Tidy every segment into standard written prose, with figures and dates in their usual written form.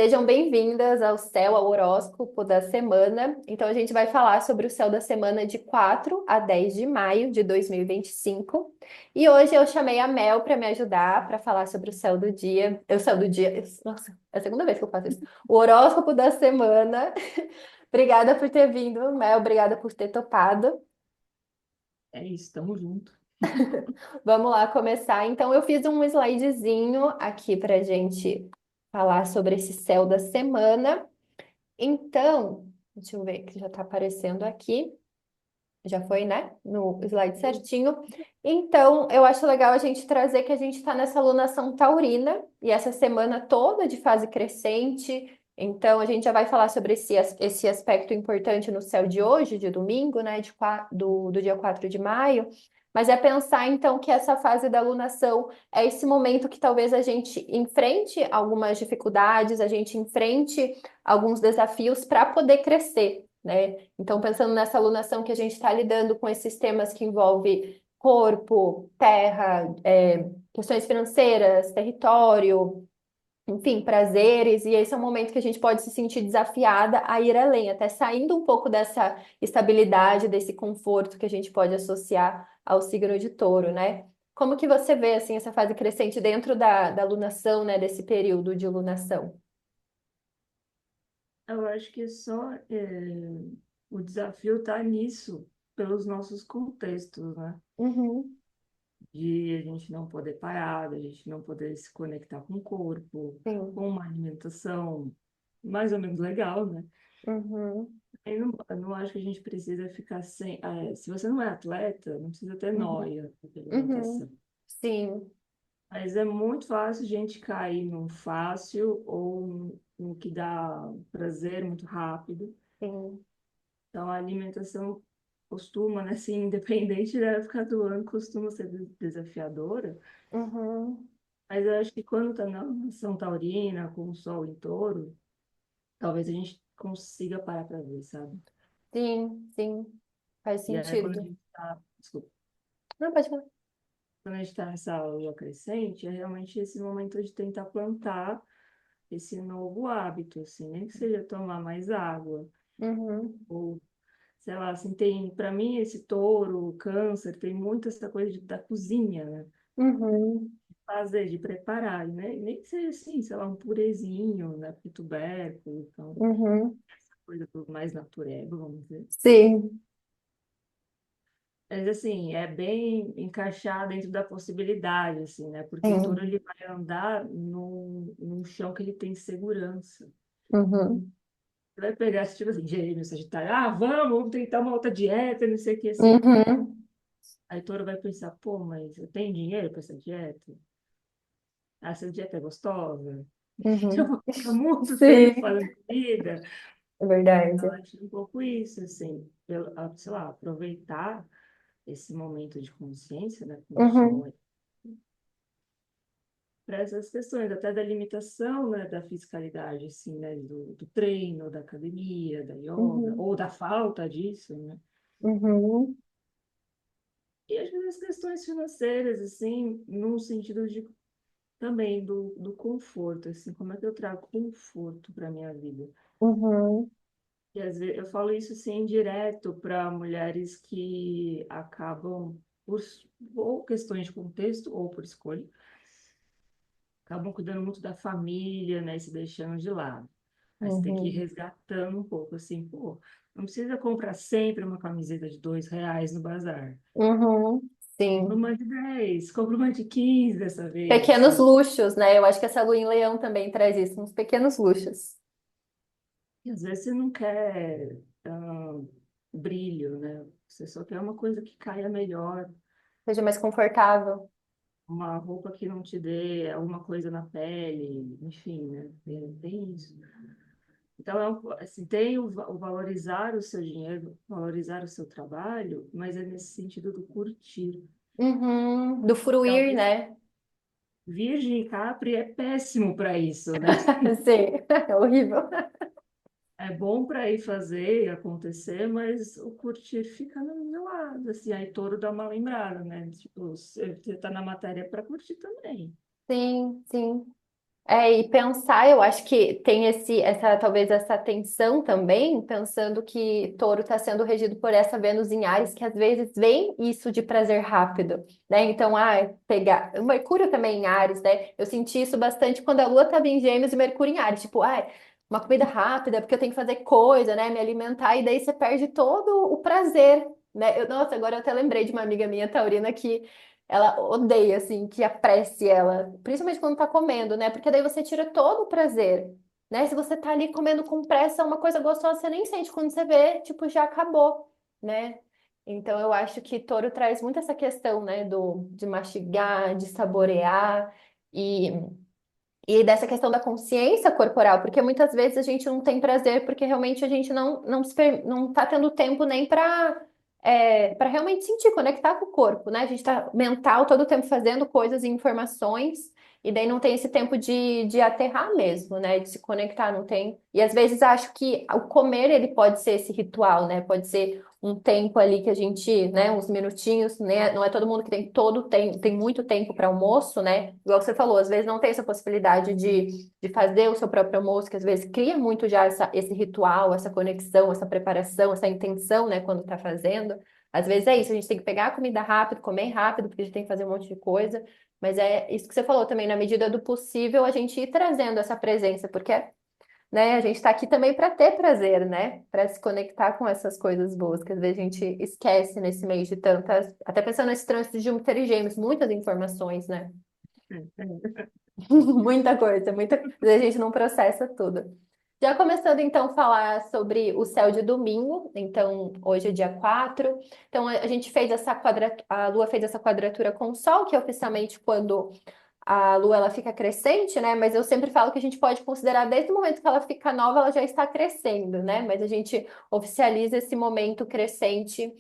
Sejam bem-vindas ao céu, ao horóscopo da semana. Então, a gente vai falar sobre o céu da semana de 4 a 10 de maio de 2025. E hoje eu chamei a Mel para me ajudar para falar sobre o céu do dia. O céu do dia. Nossa, é a segunda vez que eu faço isso. O horóscopo da semana. Obrigada por ter vindo, Mel. Obrigada por ter topado. É isso, tamo junto. Vamos lá começar. Então, eu fiz um slidezinho aqui para gente falar sobre esse céu da semana. Então, deixa eu ver que já está aparecendo aqui. Já foi, né? No slide certinho. Então, eu acho legal a gente trazer que a gente está nessa alunação taurina e essa semana toda de fase crescente. Então, a gente já vai falar sobre esse aspecto importante no céu de hoje, de domingo, né? Do dia 4 de maio. Mas é pensar, então, que essa fase da alunação é esse momento que talvez a gente enfrente algumas dificuldades, a gente enfrente alguns desafios para poder crescer, né? Então, pensando nessa alunação que a gente está lidando com esses temas que envolvem corpo, terra, questões financeiras, território, enfim, prazeres, e esse é um momento que a gente pode se sentir desafiada a ir além, até saindo um pouco dessa estabilidade, desse conforto que a gente pode associar ao signo de touro, né? Como que você vê, assim, essa fase crescente dentro da alunação, né, desse período de alunação? Eu acho que só o desafio tá nisso, pelos nossos contextos, né? Uhum, De a gente não poder parar, de a gente não poder se conectar com o corpo, sim. com uma alimentação mais ou menos legal, né? Uhum, Eu não acho que a gente precisa ficar sem. Se você não é atleta, não precisa ter uhum, noia com alimentação. uhum. Sim, Mas é muito fácil a gente cair no fácil ou no que dá prazer muito rápido. sim. Então, a alimentação costuma, né, assim, independente da época do ano, costuma ser desafiadora. Uhum. Mas eu acho que quando está na nação taurina, com o sol em touro, talvez a gente consiga parar para ver, sabe? Sim, sim, faz E aí, quando a sentido. gente está, desculpa, Não, pode falar. quando a gente está nessa lua crescente, é realmente esse momento de tentar plantar esse novo hábito, assim, nem que seja tomar mais água, Uhum, ou sei lá, assim, tem, para mim, esse touro, o câncer, tem muito essa coisa da cozinha, né? uhum, Fazer, de preparar, né? Nem que seja assim, sei lá, um purezinho, né? Porque tubérculo, então, uhum. coisa do mais natureba, vamos dizer. Sim, Mas, assim, é bem encaixado dentro da possibilidade, assim, né? Porque o touro, sim. ele vai andar num chão que ele tem segurança. Uhum, Você vai pegar, tipo assim, Gêmeos, Sagitário, vamos tentar uma outra dieta, não sei o que, assim. uhum, Aí o touro vai pensar, pô, mas eu tenho dinheiro para essa dieta? Essa dieta é gostosa? Eu uhum. vou ficar muito tempo Sim, fazendo comida. é Eu verdade. acho um pouco isso, assim, sei lá, aproveitar esse momento de consciência, né, com o Uhum, sol, para essas questões, até da limitação, né, da fiscalidade, assim, né, do treino, da academia, da yoga, uhum, ou da falta disso, né? uhum, E às vezes as questões financeiras, assim, no sentido de também do conforto, assim, como é que eu trago conforto para minha vida? uhum, E às vezes eu falo isso assim direto para mulheres que acabam por ou questões de contexto ou por escolha, acabam cuidando muito da família, né, e se deixando de lado. Aí você tem que ir uhum, resgatando um pouco assim, pô, não precisa comprar sempre uma camiseta de R$ 2 no bazar. uhum. Compra Sim. uma de 10, compra uma de 15 dessa vez, Pequenos assim. luxos, né? Eu acho que essa lua em Leão também traz isso, uns pequenos luxos. E às vezes você não quer brilho, né? Você só quer uma coisa que caia melhor, Seja mais confortável. uma roupa que não te dê alguma coisa na pele, enfim, né? Tem isso. Então, assim, tem o valorizar o seu dinheiro, valorizar o seu trabalho, mas é nesse sentido do curtir. Uhum, do fruir, Talvez né? Virgem e Capri é péssimo para isso, né? Sim, é horrível. É bom para ir fazer e acontecer, mas o curtir fica no meu lado, assim, aí touro dá uma lembrada, né? Tipo, você tá na matéria para curtir também. Sim, sim. E pensar, eu acho que tem talvez essa tensão também, pensando que Touro está sendo regido por essa Vênus em Áries, que às vezes vem isso de prazer rápido, né? Então, pegar. O Mercúrio também em Áries, né? Eu senti isso bastante quando a Lua estava em Gêmeos e Mercúrio em Áries, tipo, uma comida rápida, porque eu tenho que fazer coisa, né? Me alimentar, e daí você perde todo o prazer, né? Nossa, agora eu até lembrei de uma amiga minha taurina que ela odeia, assim, que apresse ela, principalmente quando tá comendo, né? Porque daí você tira todo o prazer, né? Se você tá ali comendo com pressa, uma coisa gostosa, você nem sente quando você vê, tipo, já acabou, né? Então eu acho que touro traz muito essa questão, né, de mastigar, de saborear e, e dessa questão da consciência corporal, porque muitas vezes a gente não tem prazer porque realmente a gente não tá tendo tempo nem para realmente sentir, conectar com o corpo, né? A gente tá mental todo o tempo fazendo coisas e informações, e daí não tem esse tempo de aterrar mesmo, né? De se conectar, não tem. E às vezes acho que o comer ele pode ser esse ritual, né? Pode ser um tempo ali que a gente, né? Uns minutinhos, né? Não é todo mundo que tem muito tempo para almoço, né? Igual você falou, às vezes não tem essa possibilidade de fazer o seu próprio almoço, que às vezes cria muito já esse ritual, essa conexão, essa preparação, essa intenção, né? Quando tá fazendo. Às vezes é isso, a gente tem que pegar a comida rápido, comer rápido, porque a gente tem que fazer um monte de coisa. Mas é isso que você falou também, na medida do possível, a gente ir trazendo essa presença, porque, né, a gente está aqui também para ter prazer, né? Para se conectar com essas coisas boas, que às vezes a gente esquece nesse meio de tantas. Até pensando nesse trânsito de Júpiter e Gêmeos, muitas informações, né? Muita coisa, muita. Às vezes a gente não processa tudo. Já começando então a falar sobre o céu de domingo, então hoje é dia 4. Então a gente fez essa quadratura, a Lua fez essa quadratura com o Sol, que é oficialmente quando a Lua ela fica crescente, né? Mas eu sempre falo que a gente pode considerar desde o momento que ela fica nova, ela já está crescendo, né? Mas a gente oficializa esse momento crescente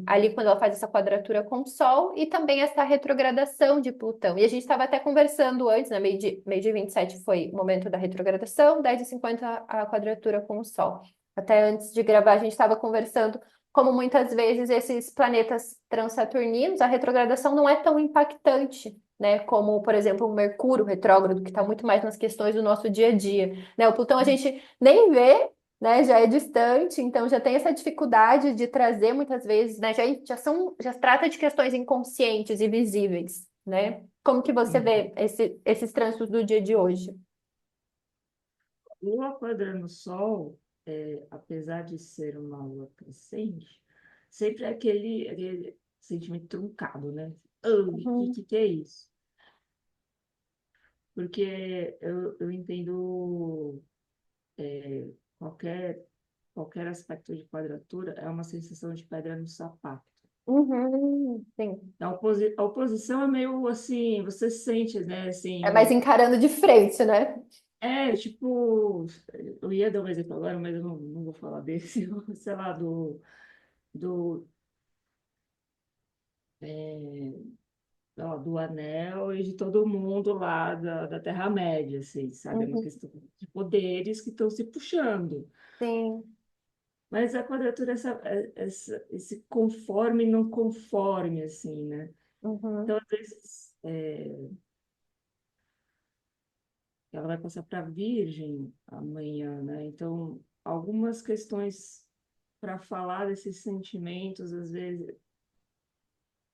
ali quando ela faz essa quadratura com o Sol e também essa retrogradação de Plutão. E a gente estava até conversando antes, né? Meio-dia 27 foi o momento da retrogradação, 10h50 a quadratura com o Sol. Até antes de gravar, a gente estava conversando como muitas vezes esses planetas transaturninos, a retrogradação não é tão impactante. Né, como, por exemplo, o Mercúrio retrógrado, que está muito mais nas questões do nosso dia a dia. Né? O Plutão a gente nem vê, né, já é distante, então já tem essa dificuldade de trazer muitas vezes, né, já trata de questões inconscientes e visíveis, né? Como que você vê esses trânsitos do dia de hoje? Lua quadrando o Sol, apesar de ser uma lua crescente, sempre é aquele sentimento truncado, né? O Uhum, que é isso? Porque eu entendo qualquer, qualquer aspecto de quadratura é uma sensação de pedra no sapato. sim. A oposição é meio assim, você sente, né? É mais Assim, encarando de frente, né? tipo, eu ia dar um exemplo agora, mas eu não vou falar desse, sei lá, do, é, do anel e de todo mundo lá da Terra-média, assim, sabe? É uma Uhum, questão de poderes que estão se puxando. sim. Mas a quadratura é esse conforme e não conforme, assim, né? Então, Uhum, às vezes, ela vai passar para Virgem amanhã, né? Então, algumas questões para falar desses sentimentos, às vezes,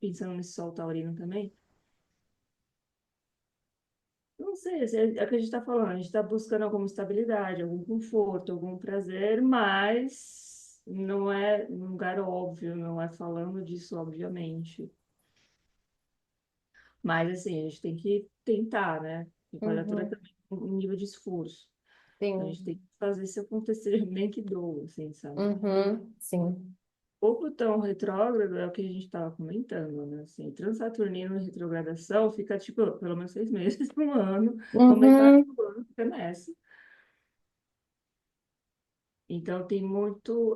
pensando nesse sol taurino também, não sei, assim, é o que a gente está falando, a gente está buscando alguma estabilidade, algum conforto, algum prazer, mas não é um lugar óbvio, não é falando disso, obviamente. Mas, assim, a gente tem que tentar, né? E quadratura uhum, também é um nível de esforço. Então, a gente tem sim. que fazer isso acontecer bem que doa, assim, sabe? Uhum, sim. O Plutão retrógrado é o que a gente estava comentando, né? Assim, Transaturnino em retrogradação fica, tipo, pelo menos 6 meses, um ano, a metade Uhum, do ano fica nessa. Então,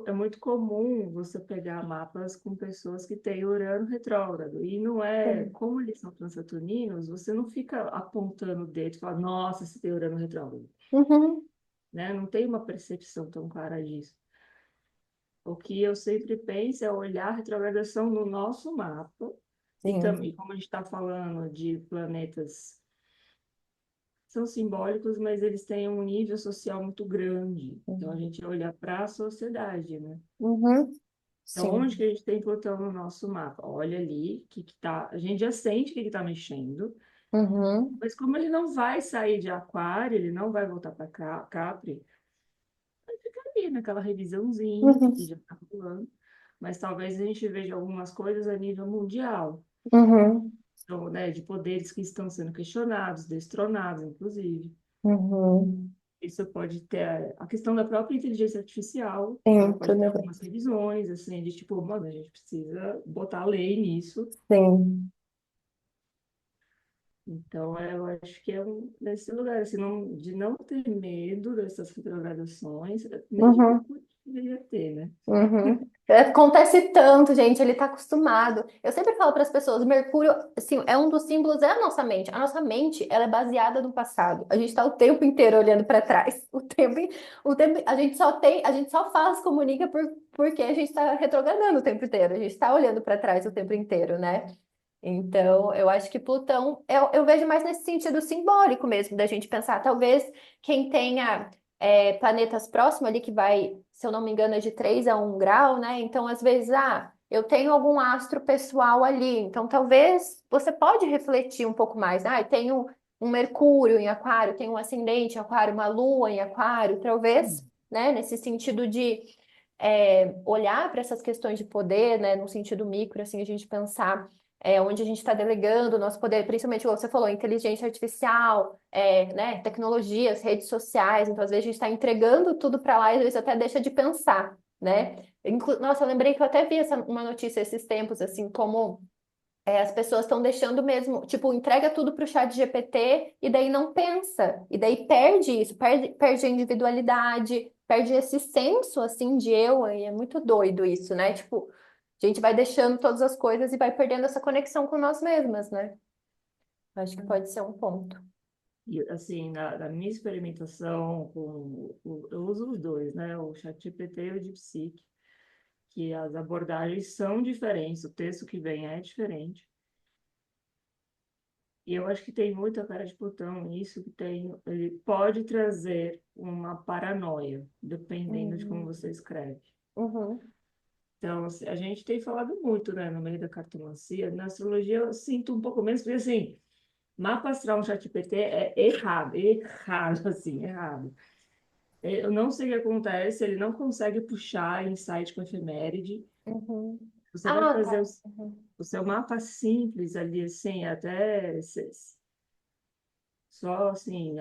é muito comum você pegar mapas com pessoas que têm Urano retrógrado. E não é, sim. como eles são transaturninos, você não fica apontando o dedo e fala, nossa, você tem Urano retrógrado, Uhum, né? Não tem uma percepção tão clara disso. O que eu sempre penso é olhar a retrogradação no nosso mapa, e sim. também, como a gente está falando de planetas são simbólicos, mas eles têm um nível social muito grande. Então, a Uhum. gente olha para a sociedade, né? Uhum. Então, onde Sim. que a gente tem Plutão no nosso mapa? Olha ali, que tá, a gente já sente que ele está mexendo, Uhum. mas como ele não vai sair de Aquário, ele não vai voltar para Capri, vai ficar ali naquela revisãozinha Uhum. que já está rolando, mas talvez a gente veja algumas coisas a nível mundial. Uhum. Então, né, de poderes que estão sendo questionados, destronados, inclusive. Uhum. Isso pode ter a questão da própria inteligência artificial, ela Sim, pode tudo ter bem. algumas revisões, assim, de tipo, mano, a gente precisa botar lei nisso. Sim. Então, eu acho que é nesse lugar, assim, de não ter medo dessas retrogradações, nem Uhum. Mercúrio deveria ter, né? Uhum. Acontece tanto, gente, ele tá acostumado. Eu sempre falo para as pessoas, Mercúrio, assim, é um dos símbolos, é a nossa mente. A nossa mente, ela é baseada no passado. A gente tá o tempo inteiro olhando para trás. O tempo, a gente só faz, comunica porque a gente tá retrogradando o tempo inteiro. A gente tá olhando para trás o tempo inteiro, né? Então, eu acho que Plutão, eu vejo mais nesse sentido simbólico mesmo, da gente pensar, talvez quem tenha planetas próximos ali, que vai, se eu não me engano, é de 3 a 1 grau, né? Então, às vezes, eu tenho algum astro pessoal ali, então talvez você pode refletir um pouco mais. Eu tenho um Mercúrio em Aquário, tenho um ascendente em Aquário, uma Lua em Aquário, talvez, né? Nesse sentido de olhar para essas questões de poder, né? No sentido micro, assim, a gente pensar onde a gente está delegando o nosso poder, principalmente, como você falou, inteligência artificial, né, tecnologias, redes sociais. Então, às vezes, a gente está entregando tudo para lá e às vezes até deixa de pensar, né? Nossa, eu lembrei que eu até vi uma notícia esses tempos, assim, como as pessoas estão deixando mesmo, tipo, entrega tudo para o chat GPT e daí não pensa, e daí perde isso, perde a individualidade, perde esse senso, assim, de eu, e é muito doido isso, né? Tipo, a gente vai deixando todas as coisas e vai perdendo essa conexão com nós mesmas, né? Acho que pode ser um ponto. E, assim, na minha experimentação eu uso os dois, né? O ChatGPT e o DeepSeek, que as abordagens são diferentes, o texto que vem é diferente. E eu acho que tem muita cara de Plutão nisso, que tem, ele pode trazer uma paranoia, dependendo de como Uhum. você escreve. Uhum. Então, assim, a gente tem falado muito, né, no meio da cartomancia. Na astrologia eu sinto um pouco menos, porque, assim, mapa astral no ChatGPT é errado, errado, assim, errado. Eu não sei o que acontece, ele não consegue puxar insight com efeméride. Uhum. Você vai Ah, fazer tá. Uhum. o seu mapa simples ali, assim, até só assim,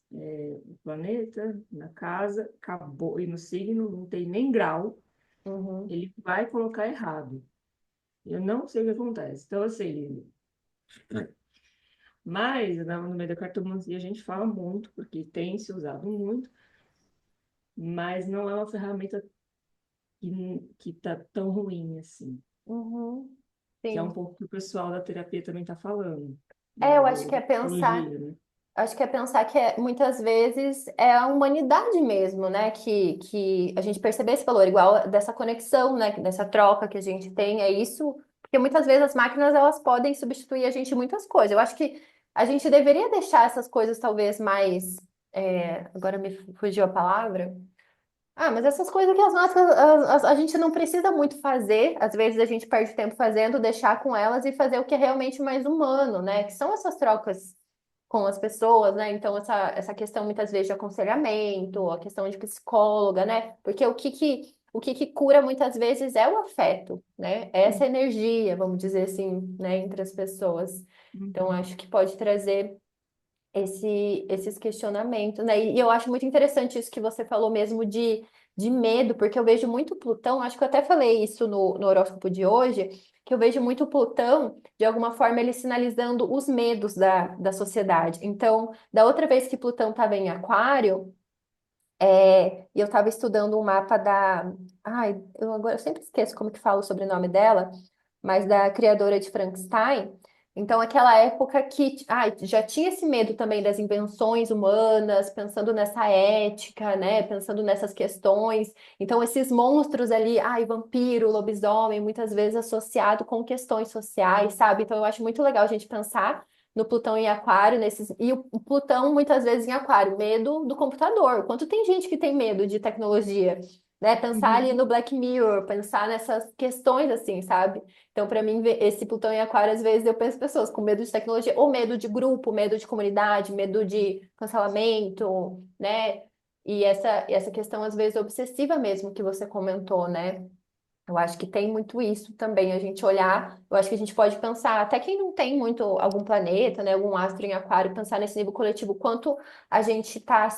o planeta na casa, acabou, e no signo não tem nem grau, Uhum. ele vai colocar errado. Eu não sei o que acontece. Então, assim, mas no meio da cartomancia a gente fala muito, porque tem se usado muito, mas não é uma ferramenta que tá tão ruim assim. Uhum. Que é um Sim. pouco que o pessoal da terapia também está falando, Eu acho que da é pensar. psicologia, né? Acho que é pensar que muitas vezes é a humanidade mesmo, né? Que a gente perceber esse valor, igual dessa conexão, né? Dessa troca que a gente tem, é isso. Porque muitas vezes as máquinas elas podem substituir a gente em muitas coisas. Eu acho que a gente deveria deixar essas coisas talvez mais. Agora me fugiu a palavra. Mas essas coisas que as máquinas a gente não precisa muito fazer, às vezes a gente perde tempo fazendo, deixar com elas e fazer o que é realmente mais humano, né? Que são essas trocas com as pessoas, né? Então, essa questão muitas vezes de aconselhamento, a questão de psicóloga, né? Porque o que que cura muitas vezes é o afeto, né? É essa energia, vamos dizer assim, né, entre as pessoas. Então, Uhum. acho que pode trazer esses questionamentos, né? E eu acho muito interessante isso que você falou mesmo de medo, porque eu vejo muito Plutão, acho que eu até falei isso no horóscopo de hoje, que eu vejo muito Plutão, de alguma forma, ele sinalizando os medos da sociedade. Então, da outra vez que Plutão estava em Aquário, e eu estava estudando um mapa da. Ai, eu sempre esqueço como que fala o sobrenome dela, mas da criadora de Frankenstein. Então, aquela época que já tinha esse medo também das invenções humanas, pensando nessa ética, né? Pensando nessas questões. Então, esses monstros ali, vampiro, lobisomem, muitas vezes associado com questões sociais, sabe? Então, eu acho muito legal a gente pensar no Plutão em Aquário, e o Plutão muitas vezes em Aquário, medo do computador. Quanto tem gente que tem medo de tecnologia, né? Pensar ali Uhum. no Black Mirror, pensar nessas questões assim, sabe? Então, para mim, esse Plutão em Aquário, às vezes eu penso pessoas com medo de tecnologia, ou medo de grupo, medo de comunidade, medo de cancelamento, né? E essa questão, às vezes, obsessiva mesmo que você comentou, né? Eu acho que tem muito isso também, a gente olhar, eu acho que a gente pode pensar, até quem não tem muito algum planeta, né, algum astro em aquário, pensar nesse nível coletivo, quanto a gente tá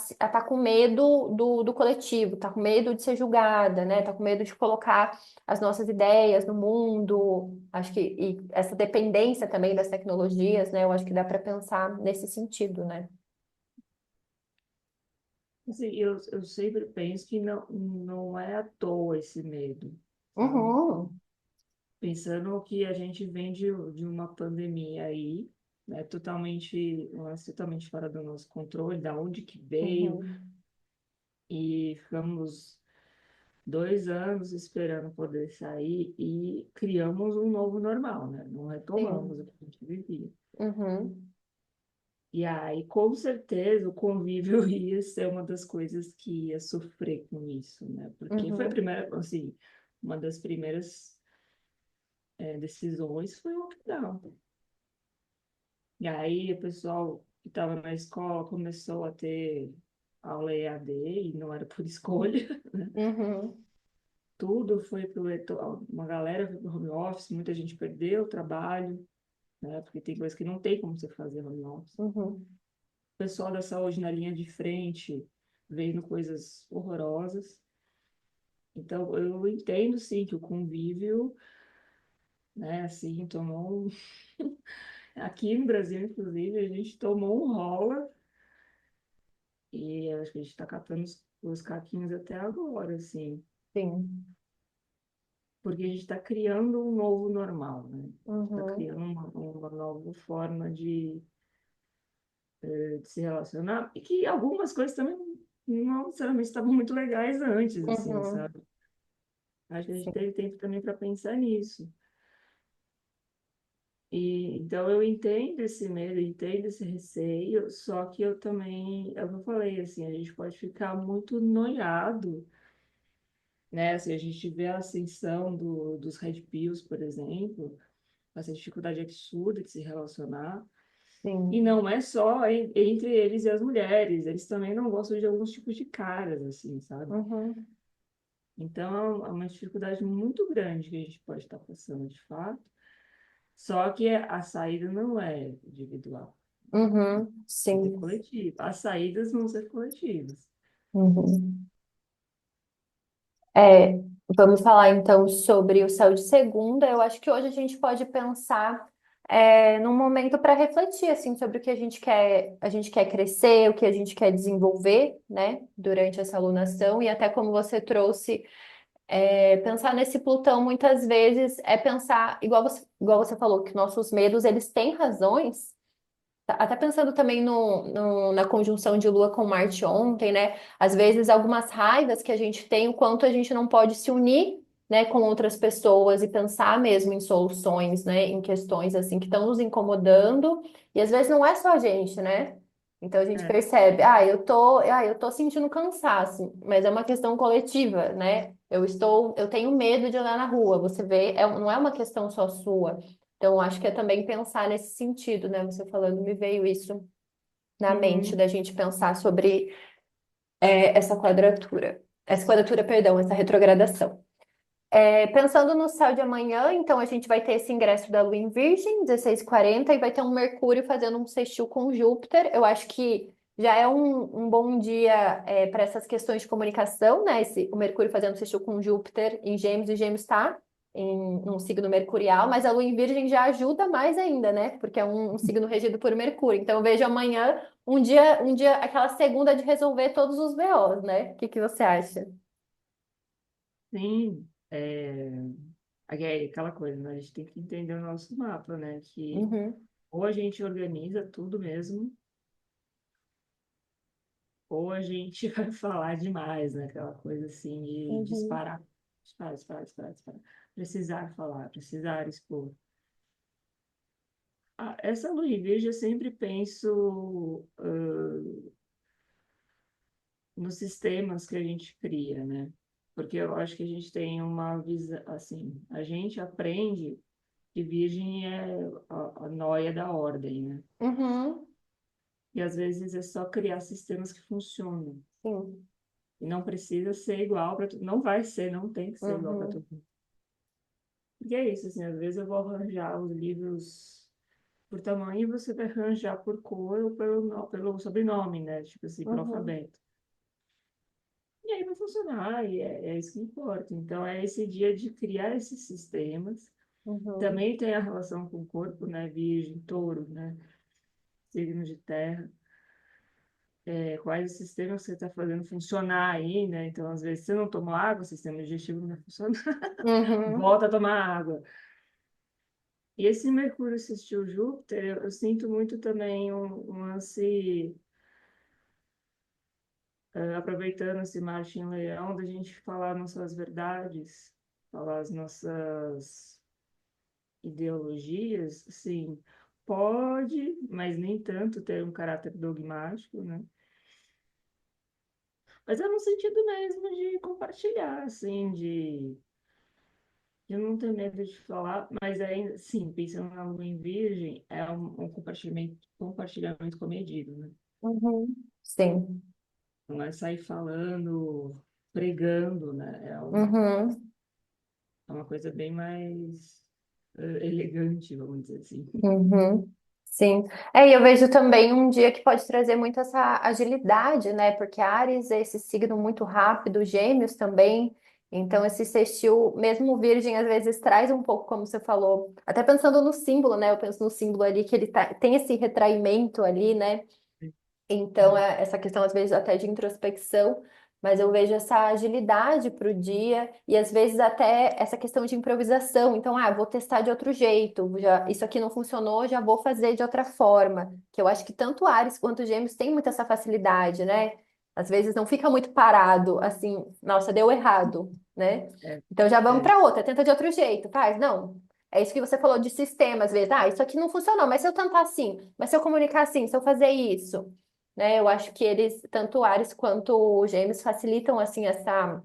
com medo do coletivo, tá com medo de ser julgada, né, tá com medo de colocar as nossas ideias no mundo, acho que e essa dependência também das tecnologias, né, eu acho que dá para pensar nesse sentido, né. Assim, eu sempre penso que não é à toa esse medo, sabe? Uhum, Pensando que a gente vem de uma pandemia aí, né, totalmente fora do nosso controle, da onde que veio, uhum, e ficamos 2 anos esperando poder sair e criamos um novo normal, né? Não retomamos o sim, que a gente vivia. uhum, E aí, com certeza, o convívio ia ser uma das coisas que ia sofrer com isso, né? Porque foi a uhum, primeira, assim, uma das primeiras decisões foi o lockdown. E aí, o pessoal que estava na escola começou a ter aula EAD e não era por escolha. uhum, Tudo foi para uma galera foi para o home office, muita gente perdeu o trabalho, né? Porque tem coisas que não tem como você fazer home office. uhum, O pessoal da saúde na linha de frente vendo coisas horrorosas. Então, eu entendo, sim, que o convívio, né, assim, tomou... Aqui no Brasil, inclusive, a gente tomou um rola e eu acho que a gente está catando os caquinhos até agora, assim, sim. porque a gente está criando um novo normal, né? Está Uhum, criando uma nova forma de se relacionar e que algumas coisas também não necessariamente estavam muito legais antes, assim, uhum, sabe? Acho que a gente sim, teve tempo também para pensar nisso. E, então eu entendo esse medo, entendo esse receio, só que eu também, é o que eu falei, assim, a gente pode ficar muito noiado, né? Se a gente vê a ascensão dos Red Pills, por exemplo, essa dificuldade absurda de se relacionar, e sim. não é só entre eles e as mulheres, eles também não gostam de alguns tipos de caras, assim, sabe? Uhum, Então é uma dificuldade muito grande que a gente pode estar passando de fato, só que a saída não é individual. uhum, Tem que ser sim. coletivo. As saídas vão ser coletivas. Uhum. É, vamos falar então sobre o céu de segunda. Eu acho que hoje a gente pode pensar num momento para refletir assim sobre o que a gente quer crescer, o que a gente quer desenvolver, né, durante essa alunação e até como você trouxe, pensar nesse Plutão muitas vezes é pensar igual você falou que nossos medos eles têm razões. Até pensando também na conjunção de Lua com Marte ontem, né? Às vezes, algumas raivas que a gente tem, o quanto a gente não pode se unir, né, com outras pessoas e pensar mesmo em soluções, né, em questões assim que estão nos incomodando. E às vezes não é só a gente, né? Então a gente É, percebe, eu tô sentindo cansaço, mas é uma questão coletiva, né? Eu tenho medo de andar na rua. Você vê, não é uma questão só sua. Então, acho que é também pensar nesse sentido, né? Você falando, me veio isso na mente uhum, da gente pensar sobre essa quadratura, perdão, essa retrogradação. Pensando no céu de amanhã, então a gente vai ter esse ingresso da Lua em Virgem, 16h40, e vai ter um Mercúrio fazendo um sextil com Júpiter. Eu acho que já é um bom dia para essas questões de comunicação, né? O Mercúrio fazendo sextil com Júpiter em Gêmeos, e Gêmeos está um signo mercurial, mas a Lua em Virgem já ajuda mais ainda, né? Porque é um signo regido por Mercúrio. Então eu vejo amanhã um dia, aquela segunda de resolver todos os BOs, né? O que que você acha? sim. Aquela coisa, né? A gente tem que entender o nosso mapa, né? Que Uhum, ou a gente organiza tudo mesmo, ou a gente vai falar demais, né? Aquela coisa assim de uhum, disparar, disparar. Precisar falar, precisar expor. Essa lua em virgem eu sempre penso nos sistemas que a gente cria, né? Porque eu acho que a gente tem uma visão, assim, a gente aprende que virgem é a noia da ordem, né? Uhum, E às vezes é só criar sistemas que funcionam. sim. E não precisa ser igual para tudo. Não vai ser, não tem que ser igual para Uhum, todo mundo. Porque é isso, assim, às vezes eu vou arranjar os livros por tamanho e você vai arranjar por cor ou pelo sobrenome, né? Tipo assim, por uhum, alfabeto. E aí vai funcionar, e é isso que importa. Então, é esse dia de criar esses sistemas. uhum, Também tem a relação com o corpo, né? Virgem, touro, né? Signo de terra. Quais sistemas você está fazendo funcionar aí, né? Então, às vezes, você não tomou água, o sistema digestivo não vai funcionar. uhum, Volta a tomar água. E esse Mercúrio assistiu Júpiter, eu sinto muito também um lance, aproveitando esse Marte em Leão, da gente falar nossas verdades, falar as nossas ideologias, assim, pode, mas nem tanto ter um caráter dogmático, né? Mas é no sentido mesmo de compartilhar, assim, de não ter medo de falar, mas ainda, sim, pensando na lua em virgem, é um compartilhamento comedido, né? uhum, sim. Não é sair falando, pregando, né? Uhum, É uma coisa bem mais elegante, vamos dizer assim. uhum, sim. É, e eu vejo também um dia que pode trazer muito essa agilidade, né? Porque Áries é esse signo muito rápido, Gêmeos também. Então, esse sextil, mesmo Virgem, às vezes traz um pouco, como você falou, até pensando no símbolo, né? Eu penso no símbolo ali que ele tem esse retraimento ali, né? Então, Uhum. essa questão, às vezes, até de introspecção, mas eu vejo essa agilidade para o dia e, às vezes, até essa questão de improvisação. Então, vou testar de outro jeito, já, isso aqui não funcionou, já vou fazer de outra forma. Que eu acho que tanto Áries quanto Gêmeos têm muito essa facilidade, né? Às vezes não fica muito parado, assim, nossa, deu errado, né? É, Então, já vamos é, para outra, tenta de outro jeito, faz? Não. É isso que você falou de sistema, às vezes, isso aqui não funcionou, mas se eu tentar assim, mas se eu comunicar assim, se eu fazer isso, né? Eu acho que eles, tanto o Ares quanto o Gêmeos, facilitam assim essa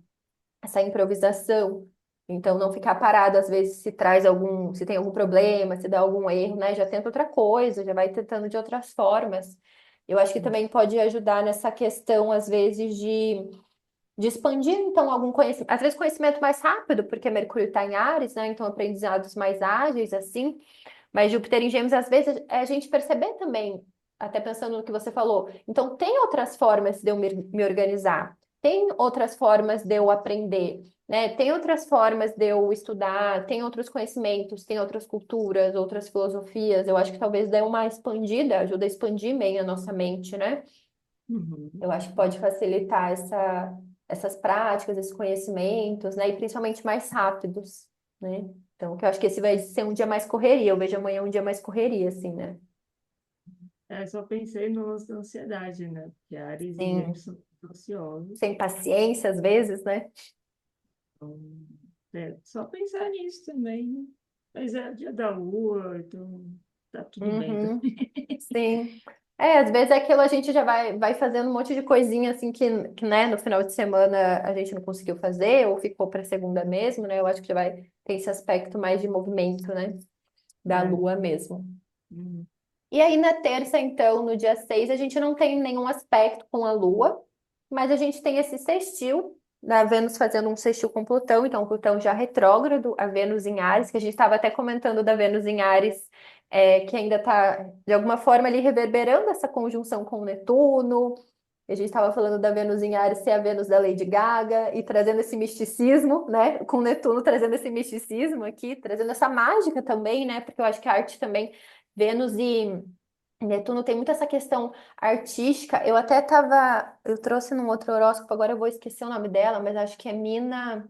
improvisação. Então, não ficar parado, às vezes, se tem algum problema, se dá algum erro, né? Já tenta outra coisa, já vai tentando de outras formas. Eu acho que também pode ajudar nessa questão, às vezes, de expandir, então, algum conhecimento, às vezes conhecimento mais rápido, porque Mercúrio está em Áries, né? Então, aprendizados mais ágeis, assim. Mas Júpiter em Gêmeos, às vezes, é a gente perceber também, até pensando no que você falou. Então, tem outras formas de eu me organizar, tem outras formas de eu aprender, né? Tem outras formas de eu estudar, tem outros conhecimentos, tem outras culturas, outras filosofias. Eu acho que talvez dê uma expandida, ajuda a expandir meio a nossa mente, né? uhum. Eu acho que pode facilitar essas práticas, esses conhecimentos, né? E principalmente mais rápidos, né? Então, que eu acho que esse vai ser um dia mais correria. Eu vejo amanhã um dia mais correria, assim, né? Só pensei no lance da ansiedade, né? Porque Ares e Sim. Gêmeos são ansiosos. Sem paciência, às vezes, né? Então, só pensar nisso também, né? Mas é dia da lua, então tá tudo bem Uhum. também. Sim. É, às vezes é aquilo a gente já vai fazendo um monte de coisinha assim que, né, no final de semana a gente não conseguiu fazer ou ficou para segunda mesmo, né? Eu acho que já vai ter esse aspecto mais de movimento, né? Da É. lua mesmo. Uhum. E aí na terça, então, no dia 6 a gente não tem nenhum aspecto com a Lua, mas a gente tem esse sextil, da Vênus fazendo um sextil com Plutão, então Plutão já retrógrado, a Vênus em Áries, que a gente estava até comentando da Vênus em Áries, que ainda está, de alguma forma, ali reverberando essa conjunção com Netuno. A gente estava falando da Vênus em Áries ser a Vênus da Lady Gaga e trazendo esse misticismo, né? Com Netuno trazendo esse misticismo aqui, trazendo essa mágica também, né? Porque eu acho que a arte também, Vênus e Netuno tem muito essa questão artística. Eu trouxe num outro horóscopo, agora eu vou esquecer o nome dela, mas acho que é Mina.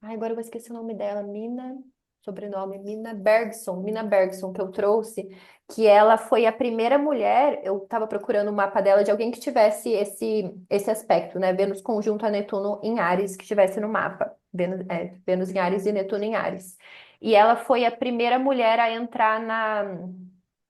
Ai, agora eu vou esquecer o nome dela. Sobrenome, Mina Bergson, que eu trouxe, que ela foi a primeira mulher. Eu estava procurando o mapa dela de alguém que tivesse esse aspecto, né? Vênus conjunto a Netuno em Áries, que tivesse no mapa. Vênus em Áries e Netuno em Áries. E ela foi a primeira mulher a entrar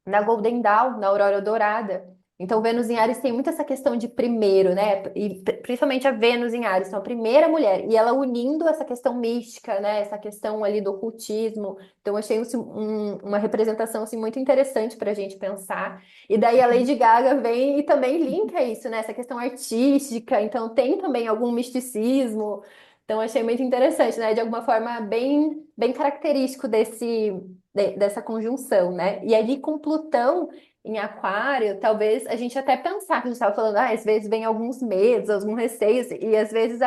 na Golden Dawn, na Aurora Dourada. Então, Vênus em Áries tem muito essa questão de primeiro, né? E principalmente a Vênus em Áries, então a primeira mulher. E ela unindo essa questão mística, né? Essa questão ali do ocultismo. Então, eu achei uma representação assim, muito interessante para a gente pensar. E daí a Lady Gaga vem e também linka isso, né? Essa questão artística. Então, tem também algum misticismo. Então, achei muito interessante, né? De alguma forma, bem característico dessa conjunção, né? E ali com Plutão em Aquário, talvez a gente até pensar, que a gente estava falando, às vezes vem alguns medos, alguns receios, e às vezes,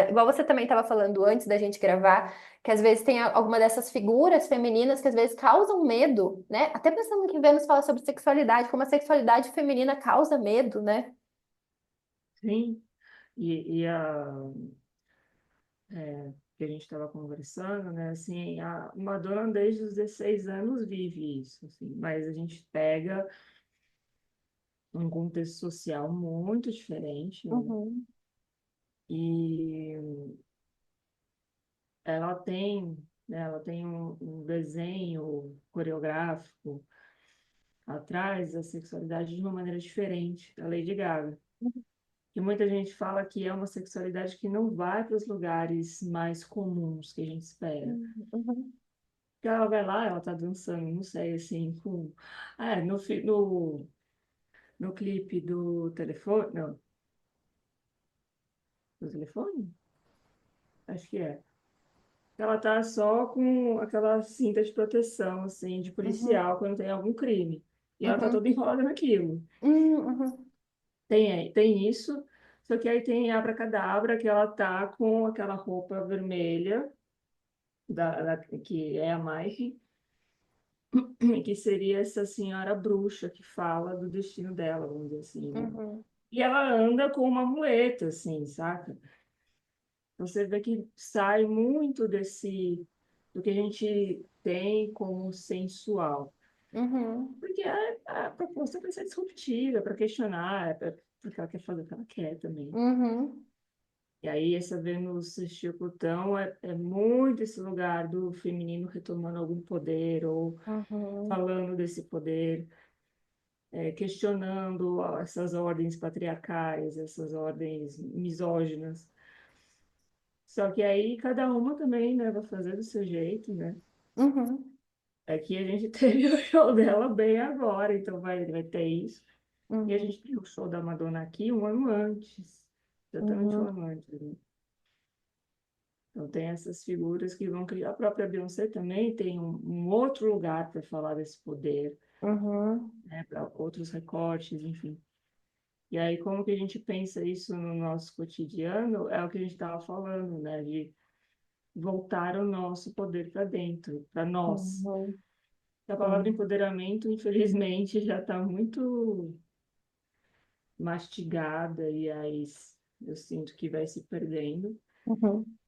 igual você também estava falando antes da gente gravar, que às vezes tem alguma dessas figuras femininas que às vezes causam medo, né? Até pensando que Vênus fala sobre sexualidade, como a sexualidade feminina causa medo, né? Sim, e que a gente estava conversando, né? Assim, a Madonna desde os 16 anos vive isso, assim, mas a gente pega um contexto social muito diferente, né? Uhum, E ela tem um desenho coreográfico atrás da sexualidade de uma maneira diferente da Lady Gaga. E muita gente fala que é uma sexualidade que não vai para os lugares mais comuns que a gente espera. uhum, Porque ela vai lá, ela tá dançando, não sei, assim, com... Ah, no clipe do telefone, não, do telefone? Acho que é. Ela tá só com aquela cinta de proteção, assim, de uhum, policial quando tem algum crime. E ela tá uhum, toda enrolada naquilo. uhum, Tem isso, só que aí tem Abracadabra, que ela tá com aquela roupa vermelha, que é a Mike, que seria essa senhora bruxa que fala do destino dela, vamos dizer assim, né? uhum, E ela anda com uma muleta, assim, saca? Você vê que sai muito do que a gente tem como sensual. uhum, Porque a proposta é para ser disruptiva, para questionar, porque ela quer fazer o que ela quer também. uhum, E aí, essa Vênus sextil Plutão é muito esse lugar do feminino retomando algum poder, ou uhum, falando desse poder, questionando essas ordens patriarcais, essas ordens misóginas. Só que aí cada uma também, né, vai fazer do seu jeito, né? uhum, Aqui a gente teve o show dela bem agora, então vai ter isso. E a uhum, gente tem o show da Madonna aqui um ano antes, exatamente um uhum, ano antes, né? Então tem essas figuras que vão criar. A própria Beyoncé também tem um outro lugar para falar desse poder, uhum, né? Para outros recortes, enfim. E aí, como que a gente pensa isso no nosso cotidiano? É o que a gente estava falando, né? De voltar o nosso poder para dentro, para nós. uhum, A palavra sim, empoderamento, infelizmente, já está muito mastigada e aí eu sinto que vai se perdendo. uhum,